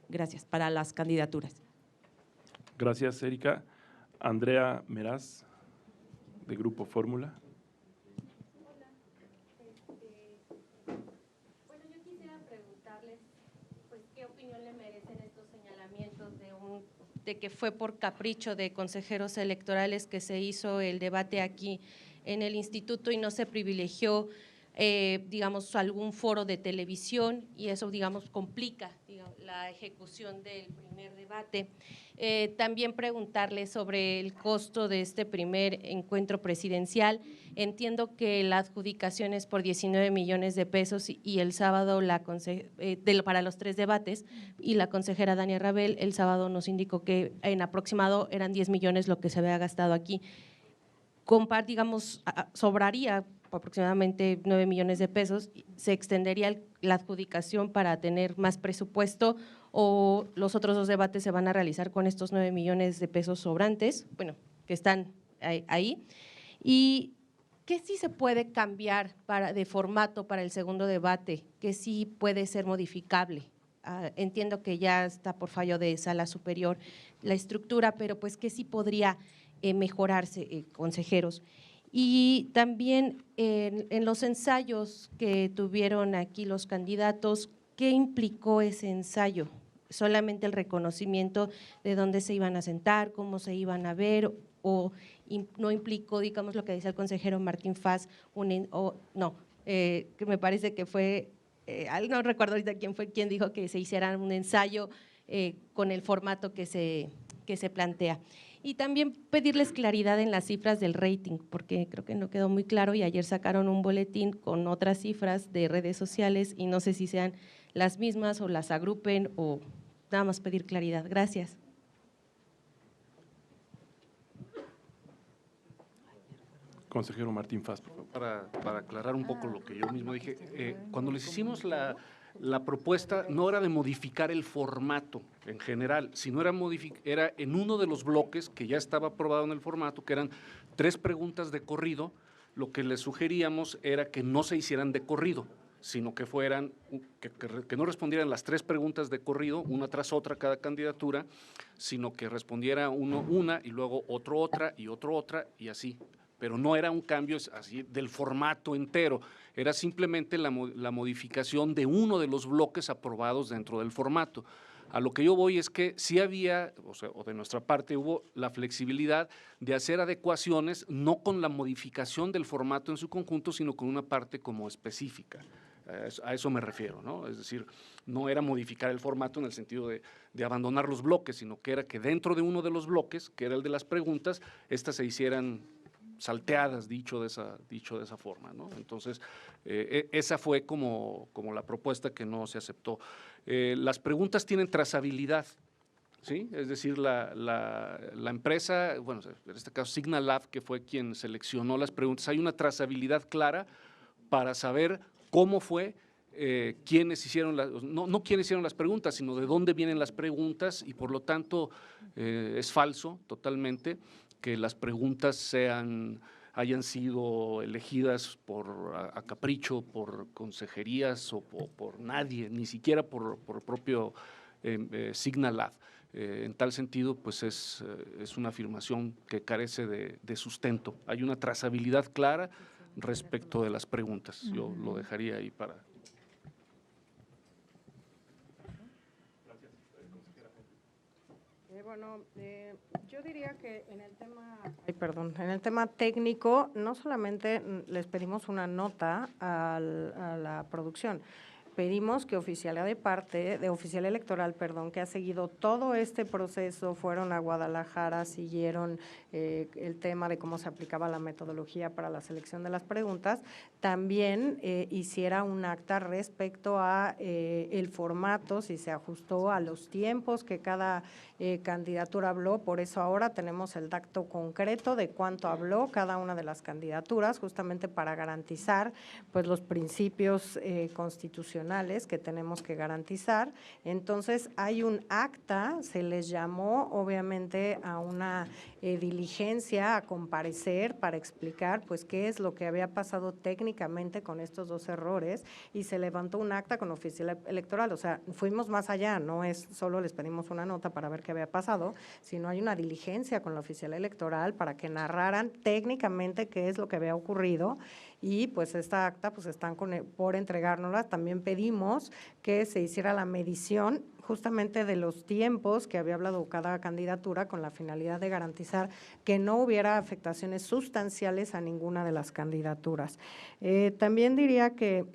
Gracias, para las candidaturas. Gracias, Erika. Andrea Meraz, de Grupo Fórmula. Bueno, yo quisiera preguntarles, pues, ¿qué opinión le merecen estos señalamientos de que fue por capricho de consejeros electorales que se hizo el debate aquí en el instituto y no se privilegió, digamos, algún foro de televisión, y eso, digamos, complica la ejecución del primer debate? También preguntarle sobre el costo de este primer encuentro presidencial. Entiendo que la adjudicación es por 19 millones de pesos y el sábado para los 3 debates, y la consejera Dania Rabel el sábado nos indicó que en aproximado eran 10 millones lo que se había gastado aquí. Digamos, sobraría aproximadamente 9 millones de pesos, ¿se extendería la adjudicación para tener más presupuesto, o los otros 2 debates se van a realizar con estos 9 millones de pesos sobrantes, bueno, que están ahí? ¿Y qué sí se puede cambiar de formato para el segundo debate? ¿Qué sí puede ser modificable? Entiendo que ya está por fallo de sala superior la estructura, pero pues ¿qué sí podría mejorarse, consejeros? Y también en los ensayos que tuvieron aquí los candidatos, ¿qué implicó ese ensayo? ¿Solamente el reconocimiento de dónde se iban a sentar, cómo se iban a ver, o no implicó, digamos, lo que dice el consejero Martín Faz, que me parece que fue, no recuerdo ahorita quién fue quien dijo que se hiciera un ensayo con el formato que se plantea? Y también pedirles claridad en las cifras del rating, porque creo que no quedó muy claro, y ayer sacaron un boletín con otras cifras de redes sociales y no sé si sean las mismas o las agrupen, o nada más pedir claridad. Gracias. Consejero Martín Faz, por favor. Para aclarar un poco lo que yo mismo dije, cuando les hicimos La propuesta no era de modificar el formato en general, sino era en uno de los bloques que ya estaba aprobado en el formato, que eran 3 preguntas de corrido. Lo que le sugeríamos era que no se hicieran de corrido, sino que fueran, que no respondieran las 3 preguntas de corrido, una tras otra cada candidatura, sino que respondiera uno una y luego otro otra y otro otra y así. Pero no era un cambio así del formato entero, era simplemente la modificación de uno de los bloques aprobados dentro del formato. A lo que yo voy es que sí había, o de nuestra parte hubo la flexibilidad de hacer adecuaciones, no con la modificación del formato en su conjunto, sino con una parte como específica. A eso me refiero, ¿no? Es decir, no era modificar el formato en el sentido de abandonar los bloques, sino que era que dentro de uno de los bloques, que era el de las preguntas, estas se hicieran salteadas, dicho de esa forma, ¿no? Entonces, esa fue como la propuesta que no se aceptó. Las preguntas tienen trazabilidad, ¿sí? Es decir, la empresa, bueno, en este caso Signalab, que fue quien seleccionó las preguntas, hay una trazabilidad clara para saber cómo fue, quiénes hicieron no quiénes hicieron las preguntas, sino de dónde vienen las preguntas, y por lo tanto es falso totalmente que las preguntas hayan sido elegidas a capricho, por consejerías o por nadie, ni siquiera por propio Signalab. En tal sentido, pues es una afirmación que carece de sustento. Hay una trazabilidad clara respecto de las preguntas. Yo lo dejaría ahí para… Bueno, yo diría que en el tema técnico, no solamente les pedimos una nota a la producción, pedimos que oficial electoral, que ha seguido todo este proceso, fueron a Guadalajara, siguieron el tema de cómo se aplicaba la metodología para la selección de las preguntas, también hiciera un acta respecto a el formato, si se ajustó a los tiempos que cada candidatura habló. Por eso ahora tenemos el dato concreto de cuánto habló cada una de las candidaturas, justamente para garantizar pues los principios constitucionales que tenemos que garantizar. Entonces hay un acta, se les llamó obviamente a una diligencia, a comparecer para explicar pues qué es lo que había pasado técnicamente con estos 2 errores, y se levantó un acta con oficial electoral. O sea, fuimos más allá, no es solo les pedimos una nota para ver qué había pasado, sino hay una diligencia con la oficial electoral para que narraran técnicamente qué es lo que había ocurrido, y pues esta acta pues están por entregárnosla. También pedimos que se hiciera la medición justamente de los tiempos que había hablado cada candidatura, con la finalidad de garantizar que no hubiera afectaciones sustanciales a ninguna de las candidaturas. También diría que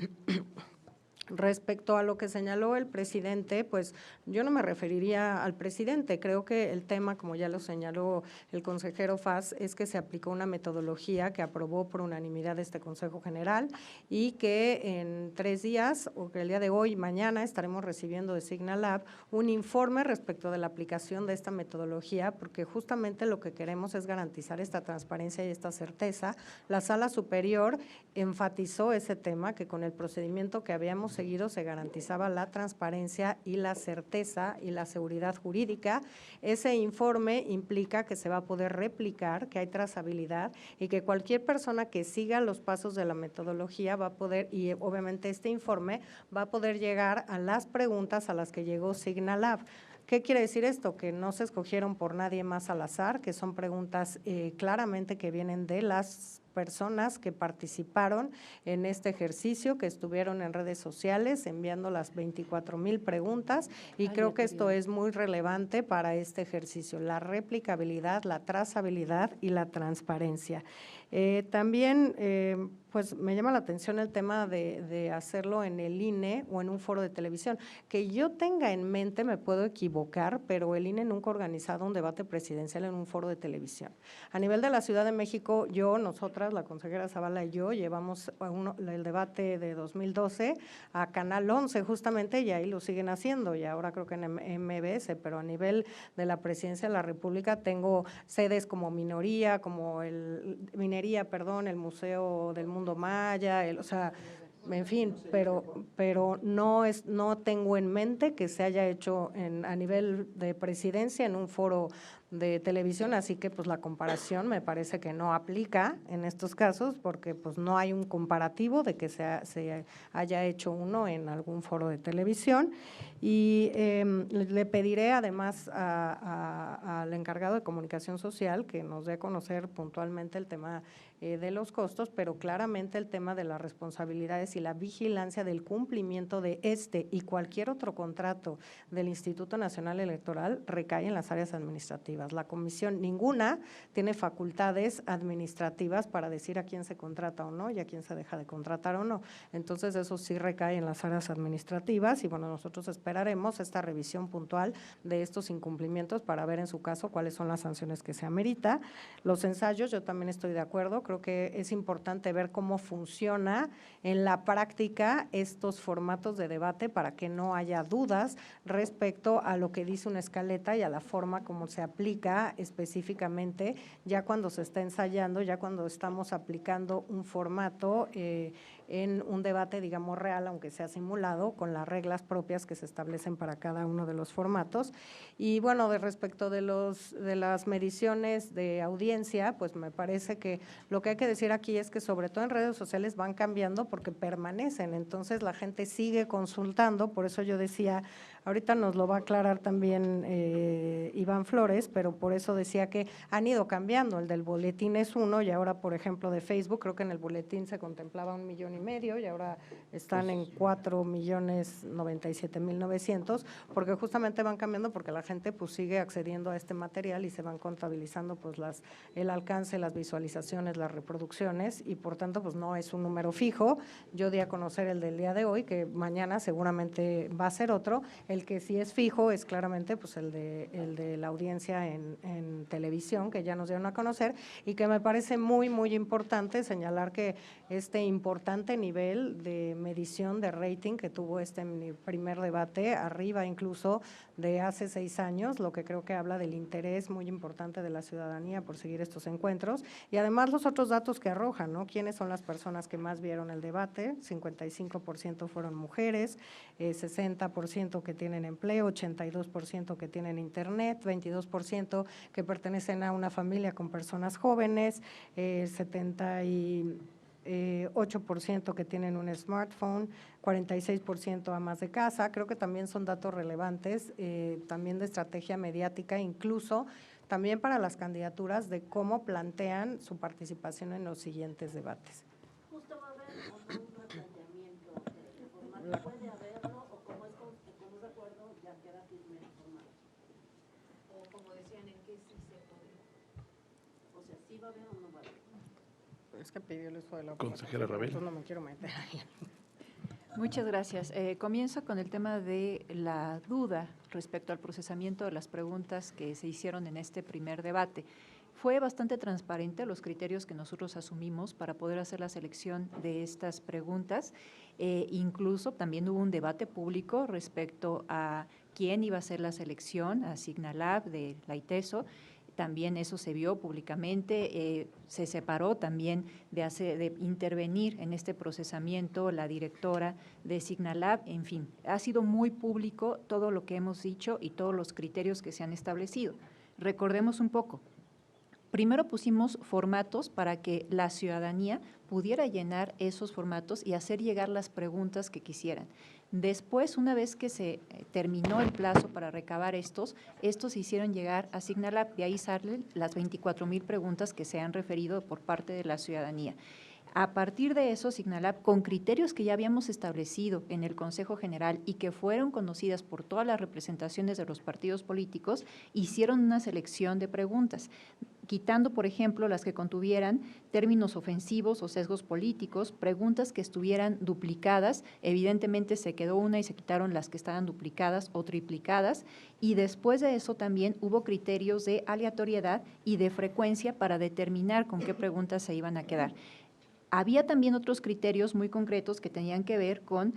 respecto a lo que señaló el presidente, pues yo no me referiría al presidente. Creo que el tema, como ya lo señaló el consejero Faz, es que se aplicó una metodología que aprobó por unanimidad este Consejo General, y que en 3 días, o que el día de hoy, mañana, estaremos recibiendo de Signalab un informe respecto de la aplicación de esta metodología, porque justamente lo que queremos es garantizar esta transparencia y esta certeza. La Sala Superior enfatizó ese tema, que con el procedimiento que habíamos seguido se garantizaba la transparencia y la certeza y la seguridad jurídica. Ese informe implica que se va a poder replicar, que hay trazabilidad, y que cualquier persona que siga los pasos de la metodología va a poder, y obviamente este informe va a poder llegar a las preguntas a las que llegó Signalab. ¿Qué quiere decir esto? Que no se escogieron por nadie más al azar, que son preguntas claramente que vienen de las personas que participaron en este ejercicio, que estuvieron en redes sociales enviando las 24,000 preguntas, y creo que esto es muy relevante para este ejercicio: la replicabilidad, la trazabilidad y la transparencia. También pues me llama la atención el tema de hacerlo en el INE o en un foro de televisión. Que yo tenga en mente, me puedo equivocar, pero el INE nunca ha organizado un debate presidencial en un foro de televisión. A nivel de la Ciudad de México, nosotras, la consejera Zavala y yo, llevamos el debate de 2012 a Canal 11 justamente, y ahí lo siguen haciendo, y ahora creo que en MBS, pero a nivel de la Presidencia de la República tengo sedes como el Museo del Mundo Maya, en fin, pero no tengo en mente que se haya hecho a nivel de presidencia en un foro de televisión, así que pues la comparación me parece que no aplica en estos casos porque pues no hay un comparativo de que se haya hecho uno en algún foro de televisión. Y le pediré además al encargado de comunicación social que nos dé a conocer puntualmente el tema de los costos, pero claramente el tema de las responsabilidades y la vigilancia del cumplimiento de este y cualquier otro contrato del Instituto Nacional Electoral recae en las áreas administrativas. La comisión, ninguna tiene facultades administrativas para decir a quién se contrata o no y a quién se deja de contratar o no. Entonces, eso sí recae en las áreas administrativas y bueno, nosotros esperaremos esta revisión puntual de estos incumplimientos para ver en su caso cuáles son las sanciones que se amerita. Los ensayos, yo también estoy de acuerdo, creo que es importante ver cómo funciona en la práctica estos formatos de debate para que no haya dudas respecto a lo que dice una escaleta y a la forma como se aplica específicamente ya cuando se está ensayando, ya cuando estamos aplicando un formato en un debate, digamos, real, aunque sea simulado, con las reglas propias que se establecen para cada uno de los formatos. Y bueno, respecto de las mediciones de audiencia, pues me parece que lo que hay que decir aquí es que sobre todo en redes sociales van cambiando porque permanecen, entonces la gente sigue consultando, por eso yo decía, ahorita nos lo va a aclarar también Iván Flores, pero por eso decía que han ido cambiando, el del boletín es uno y ahora, por ejemplo, de Facebook, creo que en el boletín se contemplaba 1,5 millones y ahora están en 4,097,900, porque justamente van cambiando porque la gente pues sigue accediendo a este material y se van contabilizando pues el alcance, las visualizaciones, las reproducciones y por tanto pues no es un número fijo. Yo di a conocer el del día de hoy, que mañana seguramente va a ser otro. El que sí es fijo es claramente pues el de la audiencia en televisión, que ya nos dieron a conocer y que me parece muy, muy importante señalar que este importante nivel de medición de rating que tuvo este primer debate, arriba incluso de hace 6 años, lo que creo que habla del interés muy importante de la ciudadanía por seguir estos encuentros y además los otros datos que arrojan, ¿no? ¿Quiénes son las personas que más vieron el debate? 55% fueron mujeres, 60% que tienen empleo, 82% que tienen internet, 22% que pertenecen a una familia con personas jóvenes, 8% que tienen un smartphone, 46% amas de casa. Creo que también son datos relevantes, también de estrategia mediática, incluso también para las candidaturas de cómo plantean su participación en los siguientes debates. ¿Justo va a haber o no un replanteamiento de formato? ¿Puede haberlo o como es de acuerdo ya queda firme el formato? O como decían, ¿en qué sí se puede? O sea, ¿sí va a haber o no va a haber? Es que pidió el uso de la consejera Rabel. No me quiero meter ahí. Muchas gracias. Comienzo con el tema de la duda respecto al procesamiento de las preguntas que se hicieron en este primer debate. Fue bastante transparente los criterios que nosotros asumimos para poder hacer la selección de estas preguntas. Incluso también hubo un debate público respecto a quién iba a hacer la selección, a Signalab de la ITESO. También eso se vio públicamente, se separó también de intervenir en este procesamiento la directora de Signalab, en fin, ha sido muy público todo lo que hemos dicho y todos los criterios que se han establecido. Recordemos un poco. Primero pusimos formatos para que la ciudadanía pudiera llenar esos formatos y hacer llegar las preguntas que quisieran. Después, una vez que se terminó el plazo para recabar estos se hicieron llegar a Signalab, de ahí salen las 24,000 preguntas que se han referido por parte de la ciudadanía. A partir de eso, Signalab, con criterios que ya habíamos establecido en el Consejo General y que fueron conocidas por todas las representaciones de los partidos políticos, hicieron una selección de preguntas, quitando, por ejemplo, las que contuvieran términos ofensivos o sesgos políticos, preguntas que estuvieran duplicadas, evidentemente se quedó una y se quitaron las que estaban duplicadas o triplicadas, y después de eso también hubo criterios de aleatoriedad y de frecuencia para determinar con qué preguntas se iban a quedar. Había también otros criterios muy concretos que tenían que ver con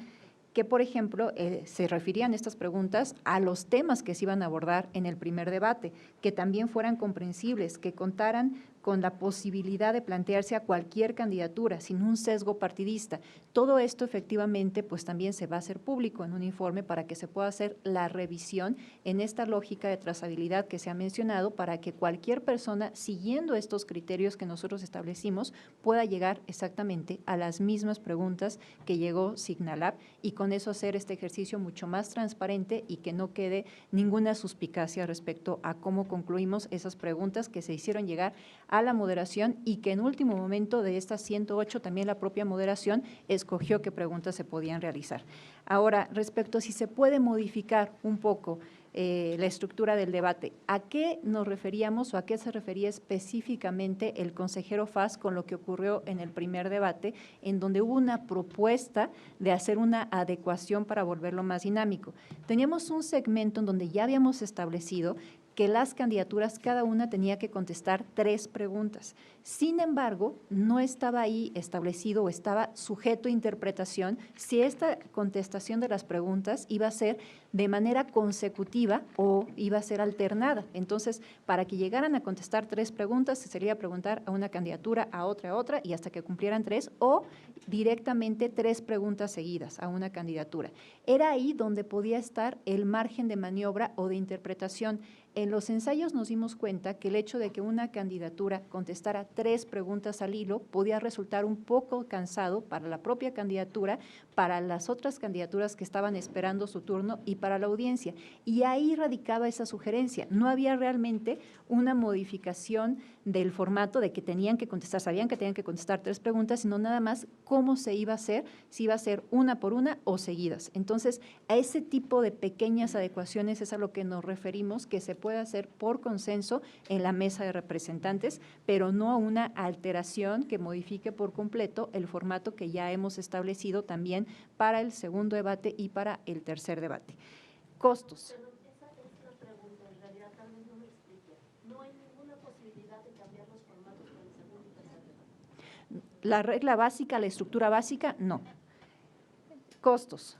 que, por ejemplo, se referían estas preguntas a los temas que se iban a abordar en el primer debate, que también fueran comprensibles, que contaran con la posibilidad de plantearse a cualquier candidatura sin un sesgo partidista. Todo esto efectivamente pues también se va a hacer público en un informe para que se pueda hacer la revisión en esta lógica de trazabilidad que se ha mencionado, para que cualquier persona siguiendo estos criterios que nosotros establecimos pueda llegar exactamente a las mismas preguntas que llegó Signalab, y con eso hacer este ejercicio mucho más transparente y que no quede ninguna suspicacia respecto a cómo concluimos esas preguntas que se hicieron llegar a la moderación, y que en último momento de estas 108 también la propia moderación escogió qué preguntas se podían realizar. Ahora, respecto a si se puede modificar un poco la estructura del debate, ¿a qué nos referíamos o a qué se refería específicamente el consejero Faz con lo que ocurrió en el primer debate, en donde hubo una propuesta de hacer una adecuación para volverlo más dinámico? Teníamos un segmento en donde ya habíamos establecido que las candidaturas, cada una tenía que contestar 3 preguntas. Sin embargo, no estaba ahí establecido o estaba sujeto a interpretación si esta contestación de las preguntas iba a ser de manera consecutiva o iba a ser alternada. Entonces, para que llegaran a contestar 3 preguntas, se sería preguntar a una candidatura, a otra, y hasta que cumplieran 3, o directamente 3 preguntas seguidas a una candidatura. Era ahí donde podía estar el margen de maniobra o de interpretación. En los ensayos nos dimos cuenta que el hecho de que una candidatura contestara 3 preguntas al hilo podía resultar un poco cansado para la propia candidatura, para las otras candidaturas que estaban esperando su turno y para la audiencia. Y ahí radicaba esa sugerencia. No había realmente una modificación del formato de que tenían que contestar, sabían que tenían que contestar 3 preguntas, sino nada más cómo se iba a hacer, si iba a ser una por una o seguidas. Entonces, a ese tipo de pequeñas adecuaciones es a lo que nos referimos, que se puede hacer por consenso en la mesa de representantes, pero no a una alteración que modifique por completo el formato que ya hemos establecido también para el segundo debate y para el tercer debate. Costos. Pero esa es la pregunta, en realidad tal vez no me explique. No hay ninguna posibilidad de cambiar los formatos para el segundo y tercer debate. La regla básica, la estructura básica, no. Costos.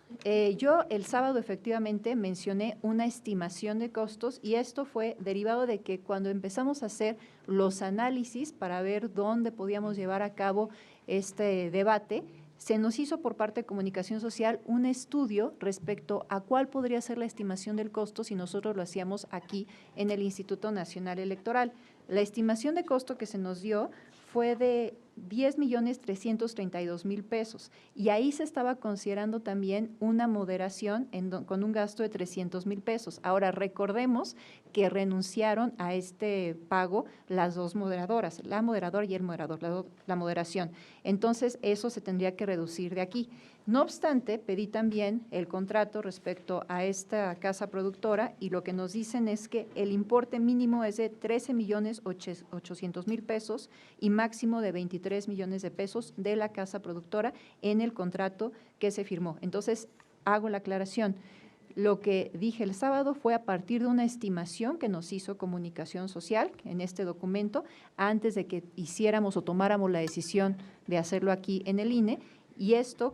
Yo el sábado efectivamente mencioné una estimación de costos, y esto fue derivado de que cuando empezamos a hacer los análisis para ver dónde podíamos llevar a cabo este debate, se nos hizo por parte de Comunicación Social un estudio respecto a cuál podría ser la estimación del costo si nosotros lo hacíamos aquí en el Instituto Nacional Electoral. La estimación de costo que se nos dio fue de 10,332,000 pesos, y ahí se estaba considerando también una moderación con un gasto de 300,000 pesos. Ahora, recordemos que renunciaron a este pago las 2 moderadoras, la moderadora y el moderador, la moderación. Entonces, eso se tendría que reducir de aquí. No obstante, pedí también el contrato respecto a esta casa productora, y lo que nos dicen es que el importe mínimo es de 13,800,000 pesos y máximo de 23 millones de pesos de la casa productora en el contrato que se firmó. Entonces, hago la aclaración. Lo que dije el sábado fue a partir de una estimación que nos hizo Comunicación Social en este documento, antes de que hiciéramos o tomáramos la decisión de hacerlo aquí en el INE. Y esta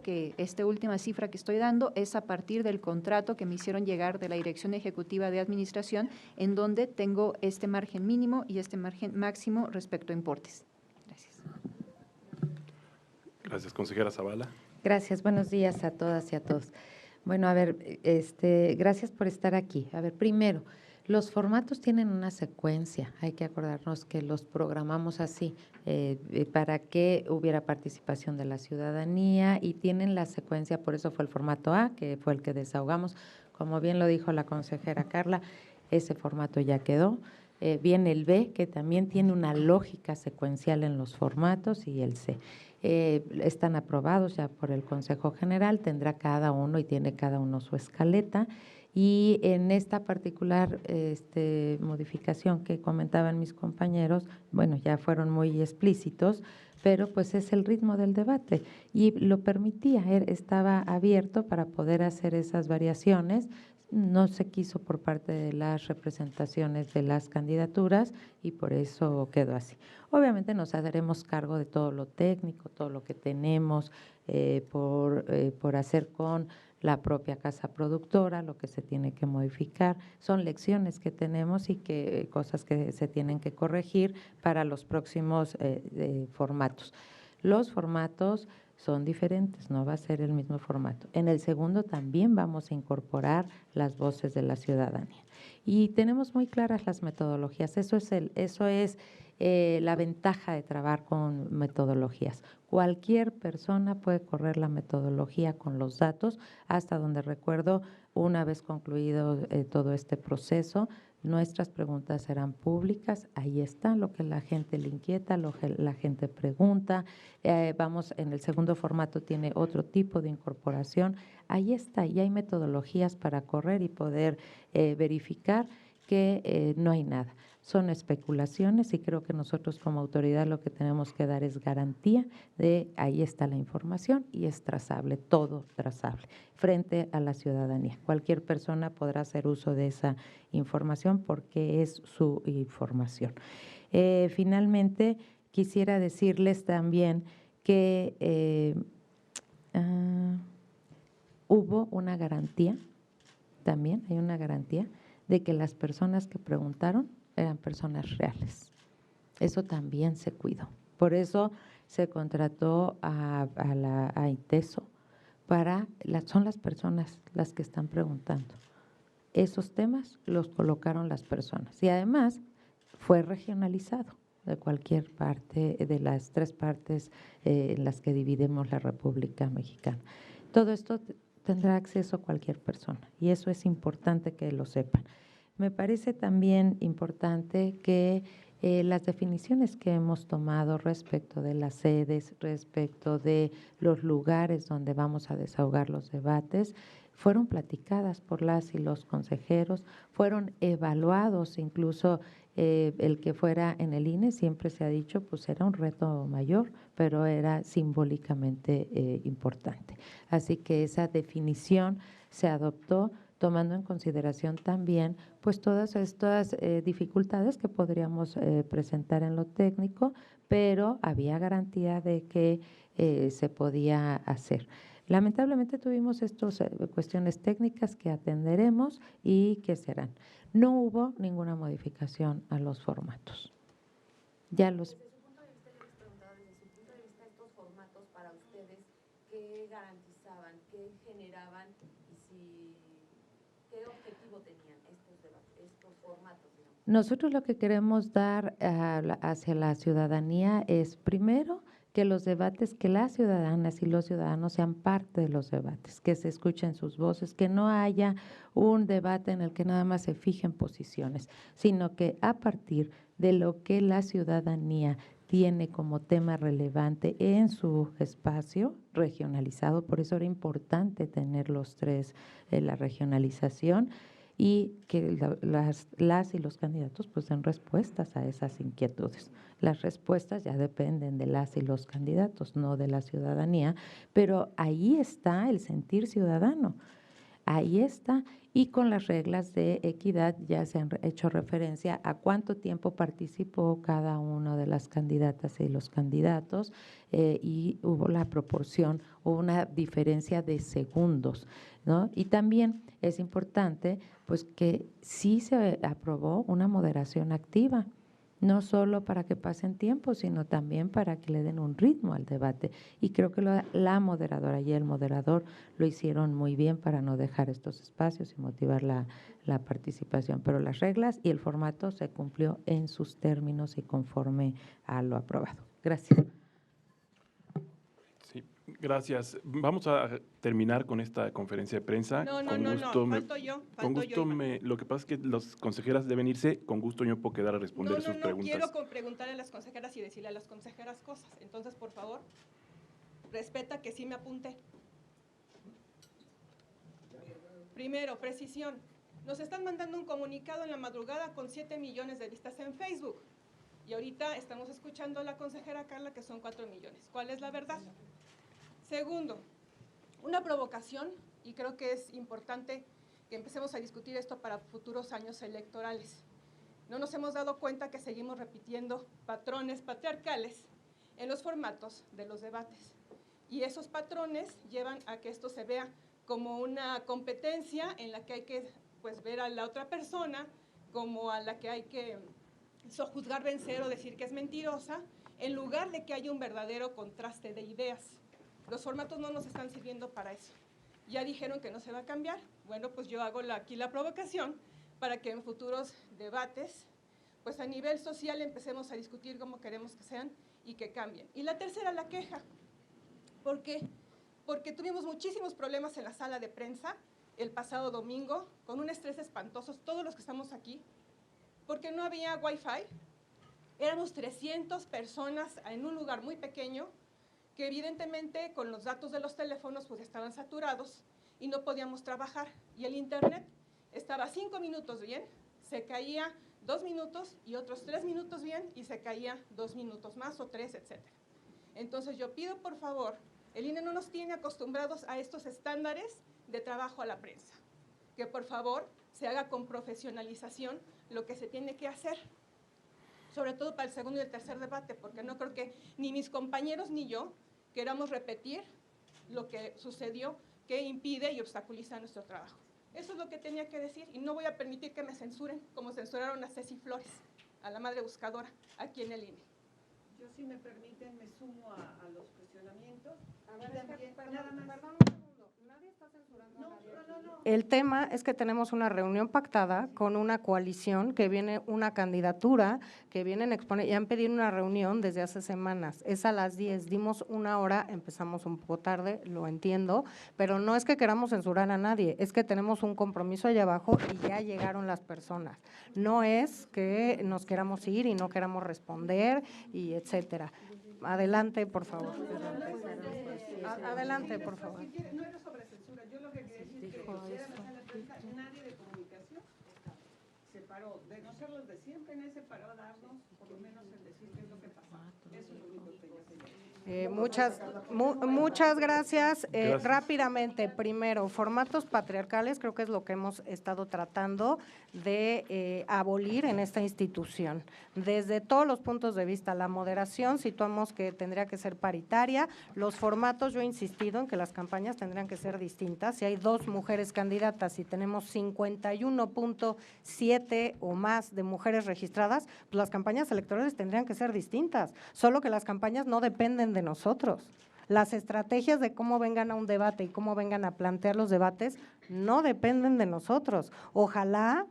última cifra que estoy dando es a partir del contrato que me hicieron llegar de la Dirección Ejecutiva de Administración, en donde tengo este margen mínimo y este margen máximo respecto a importes. Gracias. Gracias, consejera Zavala. Gracias, buenos días a todas y a todos. Bueno, a ver, gracias por estar aquí. A ver, primero, los formatos tienen una secuencia, hay que acordarnos que los programamos así, para que hubiera participación de la ciudadanía, y tienen la secuencia, por eso fue el formato A, que fue el que desahogamos. Como bien lo dijo la consejera Carla, ese formato ya quedó. Viene el B, que también tiene una lógica secuencial en los formatos, y el C. Están aprobados ya por el Consejo General, tendrá cada uno y tiene cada uno su escaleta. Y en esta particular modificación que comentaban mis compañeros, bueno, ya fueron muy explícitos, pero pues es el ritmo del debate y lo permitía, estaba abierto para poder hacer esas variaciones. No se quiso por parte de las representaciones de las candidaturas y por eso quedó así. Obviamente nos haremos cargo de todo lo técnico, todo lo que tenemos por hacer con la propia casa productora, lo que se tiene que modificar. Son lecciones que tenemos y cosas que se tienen que corregir para los próximos formatos. Los formatos son diferentes, no va a ser el mismo formato. En el segundo también vamos a incorporar las voces de la ciudadanía. Y tenemos muy claras las metodologías, eso es la ventaja de trabajar con metodologías. Cualquier persona puede correr la metodología con los datos, hasta donde recuerdo, una vez concluido todo este proceso, nuestras preguntas serán públicas, ahí está lo que la gente le inquieta, lo que la gente pregunta, vamos, en el segundo formato tiene otro tipo de incorporación, ahí está, y hay metodologías para correr y poder verificar que no hay nada. Son especulaciones y creo que nosotros como autoridad lo que tenemos que dar es garantía de ahí está la información y es trazable, todo trazable, frente a la ciudadanía. Cualquier persona podrá hacer uso de esa información porque es su información. Finalmente, quisiera decirles también que hubo una garantía, también hay una garantía de que las personas que preguntaron eran personas reales. Eso también se cuidó. Por eso se contrató a ITESO son las personas las que están preguntando. Esos temas los colocaron las personas y además fue regionalizado de cualquier parte, de las 3 partes en las que dividimos la República Mexicana. Todo esto tendrá acceso a cualquier persona y eso es importante que lo sepan. Me parece también importante que las definiciones que hemos tomado respecto de las sedes, respecto de los lugares donde vamos a desahogar los debates, fueron platicadas por las y los consejeros, fueron evaluados, incluso el que fuera en el INE, siempre se ha dicho, pues era un reto mayor, pero era simbólicamente importante. Así que esa definición se adoptó tomando en consideración también pues todas estas dificultades que podríamos presentar en lo técnico, pero había garantía de que se podía hacer. Lamentablemente tuvimos estas cuestiones técnicas que atenderemos y que serán. No hubo ninguna modificación a los formatos. Ya los… Desde su punto de vista, yo les preguntaba desde su punto de vista estos formatos para ustedes, ¿qué garantizaban, qué generaban y qué objetivo tenían estos formatos? Digamos? Nosotros lo que queremos dar hacia la ciudadanía es, primero, que los debates, que las ciudadanas y los ciudadanos sean parte de los debates, que se escuchen sus voces, que no haya un debate en el que nada más se fijen posiciones, sino que a partir de lo que la ciudadanía tiene como tema relevante en su espacio regionalizado, por eso era importante tener los 3, la regionalización, y que las y los candidatos pues den respuestas a esas inquietudes. Las respuestas ya dependen de las y los candidatos, no de la ciudadanía, pero ahí está el sentir ciudadano, ahí está, y con las reglas de equidad ya se han hecho referencia a cuánto tiempo participó cada una de las candidatas y los candidatos y hubo la proporción, hubo una diferencia de segundos, ¿no? Y también es importante pues que sí se aprobó una moderación activa, no solo para que pasen tiempo, sino también para que le den un ritmo al debate. Y creo que la moderadora y el moderador lo hicieron muy bien para no dejar estos espacios y motivar la participación. Pero las reglas y el formato se cumplió en sus términos y conforme a lo aprobado. Gracias. Sí, gracias. Vamos a terminar con esta conferencia de prensa. No, falto yo. Lo que pasa es que las consejeras deben irse, con gusto yo puedo quedar a responder sus preguntas. Quiero preguntarle a las consejeras y decirle a las consejeras cosas. Entonces, por favor, respeta que sí me apunté. Primero, precisión. Nos están mandando un comunicado en la madrugada con 7 millones de vistas en Facebook. Y ahorita estamos escuchando a la consejera Carla que son 4 millones. ¿Cuál es la verdad? Segundo, una provocación, y creo que es importante que empecemos a discutir esto para futuros años electorales. No nos hemos dado cuenta que seguimos repitiendo patrones patriarcales en los formatos de los debates. Y esos patrones llevan a que esto se vea como una competencia en la que hay que pues, ver a la otra persona como a la que hay que sojuzgar, vencer o decir que es mentirosa, en lugar de que haya un verdadero contraste de ideas. Los formatos no nos están sirviendo para eso. Ya dijeron que no se va a cambiar. Bueno, pues yo hago aquí la provocación para que en futuros debates, pues a nivel social empecemos a discutir cómo queremos que sean y que cambien. Y la tercera, la queja. ¿Por qué? Porque tuvimos muchísimos problemas en la sala de prensa el pasado domingo, con un estrés espantoso, todos los que estamos aquí, porque no había Wi-Fi. Éramos 300 personas en un lugar muy pequeño, que evidentemente con los datos de los teléfonos pues estaban saturados y no podíamos trabajar. Y el internet estaba 5 minutos bien, se caía 2 minutos y otros 3 minutos bien y se caía 2 minutos más o 3, etc. Entonces yo pido por favor, el INE no nos tiene acostumbrados a estos estándares de trabajo a la prensa, que por favor se haga con profesionalización lo que se tiene que hacer, sobre todo para el segundo y el tercer debate, porque no creo que ni mis compañeros ni yo queramos repetir lo que sucedió, que impide y obstaculiza nuestro trabajo. Eso es lo que tenía que decir y no voy a permitir que me censuren como censuraron a Ceci Flores, a la madre buscadora, aquí en el INE. Yo, si me permiten, me sumo a los cuestionamientos. A ver, también, perdón un segundo, nadie está censurando a nadie. El tema es que tenemos una reunión pactada con una coalición, que viene una candidatura, que vienen a exponer, y han pedido una reunión desde hace semanas. Es a las 10, dimos 1 hora, empezamos un poco tarde, lo entiendo, pero no es que queramos censurar a nadie, es que tenemos un compromiso allá abajo y ya llegaron las personas. No es que nos queramos ir y no queramos responder y etcétera. Adelante, por favor. Adelante, por favor. No era sobre censura, yo lo que quería decir es que nadie de comunicación se paró, de no ser los de siempre, nadie se paró a darnos por lo menos el decir qué es lo que pasaba. Eso es lo único que yo quería. Muchas gracias. Rápidamente, primero, formatos patriarcales, creo que es lo que hemos estado tratando de abolir en esta institución. Desde todos los puntos de vista, la moderación, situamos que tendría que ser paritaria. Los formatos, yo he insistido en que las campañas tendrían que ser distintas. Si hay 2 mujeres candidatas y tenemos 51.7 o más de mujeres registradas, pues las campañas electorales tendrían que ser distintas. Solo que las campañas no dependen de nosotros. Las estrategias de cómo vengan a un debate y cómo vengan a plantear los debates no dependen de nosotros. Ojalá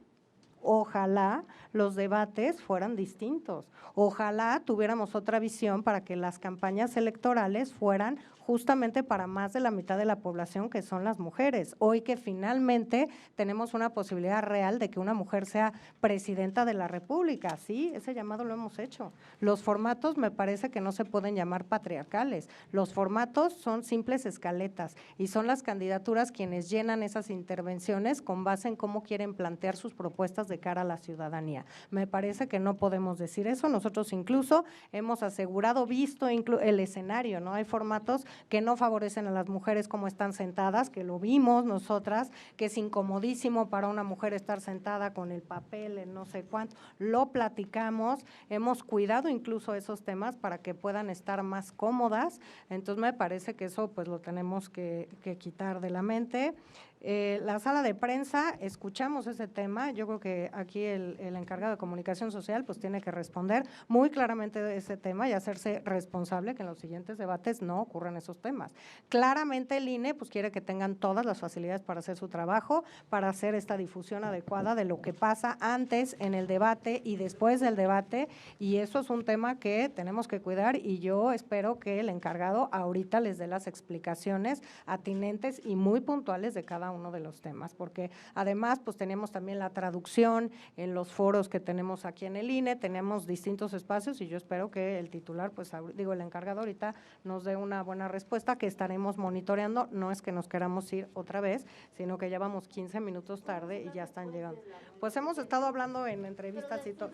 los debates fueran distintos. Ojalá tuviéramos otra visión para que las campañas electorales fueran justamente para más de la mitad de la población, que son las mujeres. Hoy que finalmente tenemos una posibilidad real de que una mujer sea presidenta de la República, sí, ese llamado lo hemos hecho. Los formatos me parece que no se pueden llamar patriarcales. Los formatos son simples escaletas y son las candidaturas quienes llenan esas intervenciones con base en cómo quieren plantear sus propuestas de cara a la ciudadanía. Me parece que no podemos decir eso. Nosotros incluso hemos asegurado, visto el escenario, ¿no? Hay formatos que no favorecen a las mujeres como están sentadas, que lo vimos nosotras, que es incomodísimo para una mujer estar sentada con el papel, el no sé cuánto. Lo platicamos, hemos cuidado incluso esos temas para que puedan estar más cómodas. Entonces me parece que eso pues lo tenemos que quitar de la mente. La sala de prensa, escuchamos ese tema, yo creo que aquí el encargado de comunicación social pues tiene que responder muy claramente de ese tema y hacerse responsable que en los siguientes debates no ocurran esos temas. Claramente el INE pues quiere que tengan todas las facilidades para hacer su trabajo, para hacer esta difusión adecuada de lo que pasa antes, en el debate y después del debate, y eso es un tema que tenemos que cuidar y yo espero que el encargado ahorita les dé las explicaciones atinentes y muy puntuales de cada uno de los temas, porque además pues tenemos también la traducción en los foros que tenemos aquí en el INE, tenemos distintos espacios y yo espero que el titular, pues el encargado ahorita nos dé una buena respuesta que estaremos monitoreando, no es que nos queramos ir otra vez, sino que ya vamos 15 minutos tarde y ya están llegando. Pues hemos estado hablando en entrevistas y todo,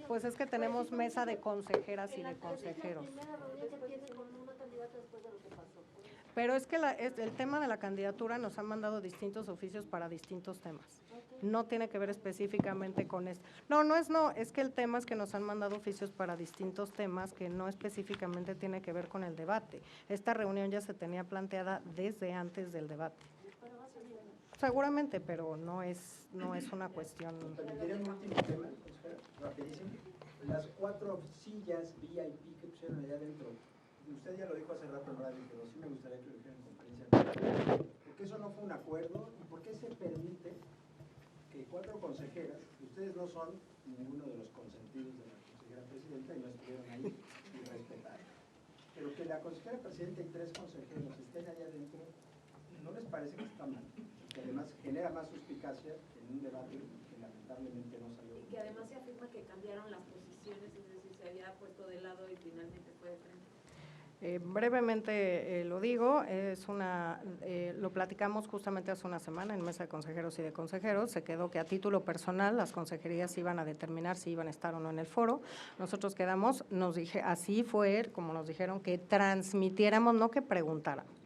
pues es que tenemos mesa de consejeras y de consejeros. Pero es que el tema de la candidatura nos han mandado distintos oficios para distintos temas. No tiene que ver específicamente con esto. Es que el tema es que nos han mandado oficios para distintos temas que no específicamente tiene que ver con el debate. Esta reunión ya se tenía planteada desde antes del debate. seguramente, pero no es una cuestión. ¿Permitiría un último tema, consejera? Rapidísimo. Las 4 sillas VIP que pusieron allá adentro, usted ya lo dijo hace rato en radio, pero sí me gustaría que lo dijera en conferencia. ¿Por qué eso no fue un acuerdo? ¿Y por qué se permite que 4 consejeras, ustedes no son ninguno de los consentidos de la consejera presidenta y no estuvieron ahí y respetaron, pero que la consejera presidenta y 3 consejeros estén allá adentro, ¿no les parece que está mal? Que además genera más suspicacia en un debate que lamentablemente no salió. Y que además se afirma que cambiaron las posiciones, es decir, se había puesto de lado y finalmente fue de frente. Brevemente lo digo, lo platicamos justamente hace una semana en Mesa de Consejeros y de Consejeros, se quedó que a título personal las consejerías iban a determinar si iban a estar o no en el foro. Nosotros quedamos, así fue como nos dijeron que transmitiéramos, no que preguntáramos,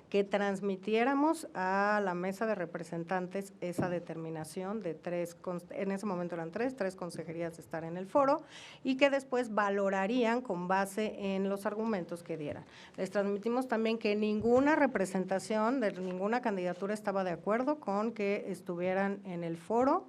que transmitiéramos a la mesa de representantes esa determinación de 3, en ese momento eran 3 consejerías de estar en el foro y que después valorarían con base en los argumentos que dieran. Les transmitimos también que ninguna representación de ninguna candidatura estaba de acuerdo con que estuvieran en el foro.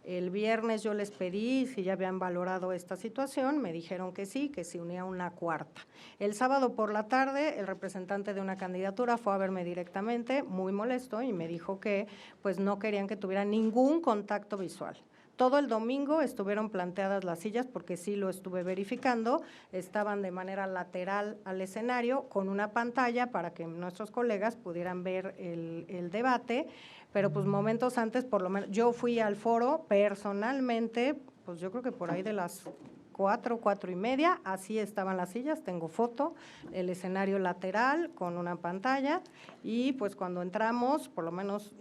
El viernes yo les pedí si ya habían valorado esta situación, me dijeron que sí, que se unía una cuarta. El sábado por la tarde, el representante de una candidatura fue a verme directamente, muy molesto, y me dijo que pues no querían que tuviera ningún contacto visual. Todo el domingo estuvieron planteadas las sillas, porque sí lo estuve verificando, estaban de manera lateral al escenario con una pantalla para que nuestros colegas pudieran ver el debate, pero pues momentos antes, por lo menos, yo fui al foro personalmente, pues yo creo que por ahí de las 4:30, así estaban las sillas, tengo foto, el escenario lateral con una pantalla y pues cuando entramos, por lo menos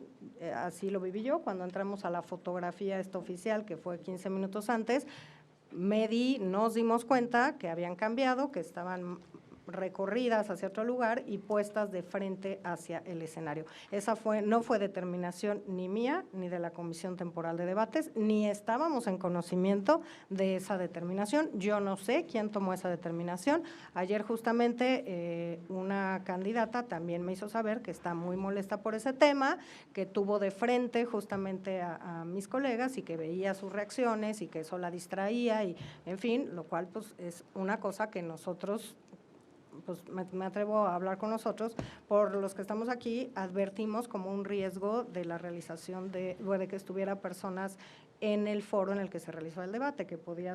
así lo viví yo, cuando entramos a la fotografía esta oficial, que fue 15 minutos antes, nos dimos cuenta que habían cambiado, que estaban recorridas hacia otro lugar y puestas de frente hacia el escenario. Esa no fue determinación ni mía, ni de la Comisión Temporal de Debates, ni estábamos en conocimiento de esa determinación. Yo no sé quién tomó esa determinación. Ayer justamente una candidata también me hizo saber que está muy molesta por ese tema, que tuvo de frente justamente a mis colegas y que veía sus reacciones y que eso la distraía y en fin, lo cual pues es una cosa que nosotros, pues me atrevo a hablar con nosotros, por los que estamos aquí, advertimos como un riesgo de la realización de que estuviera personas en el foro en el que se realizó el debate, que podía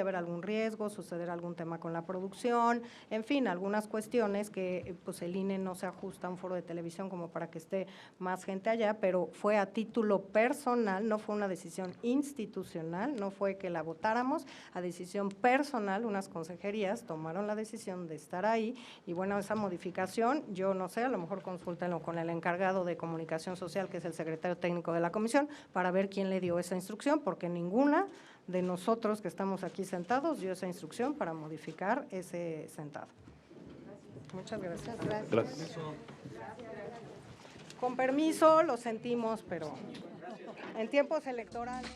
haber algún riesgo, suceder algún tema con la producción, en fin, algunas cuestiones que pues el INE no se ajusta a un foro de televisión como para que esté más gente allá, pero fue a título personal, no fue una decisión institucional, no fue que la votáramos, a decisión personal, unas consejerías tomaron la decisión de estar ahí y bueno, esa modificación, yo no sé, a lo mejor consúltenlo con el encargado de comunicación social, que es el secretario técnico de la comisión, para ver quién le dio esa instrucción, porque ninguna de nosotros que estamos aquí sentados dio esa instrucción para modificar ese sentado. Muchas gracias. Gracias. Con permiso, lo sentimos, pero en tiempos electorales…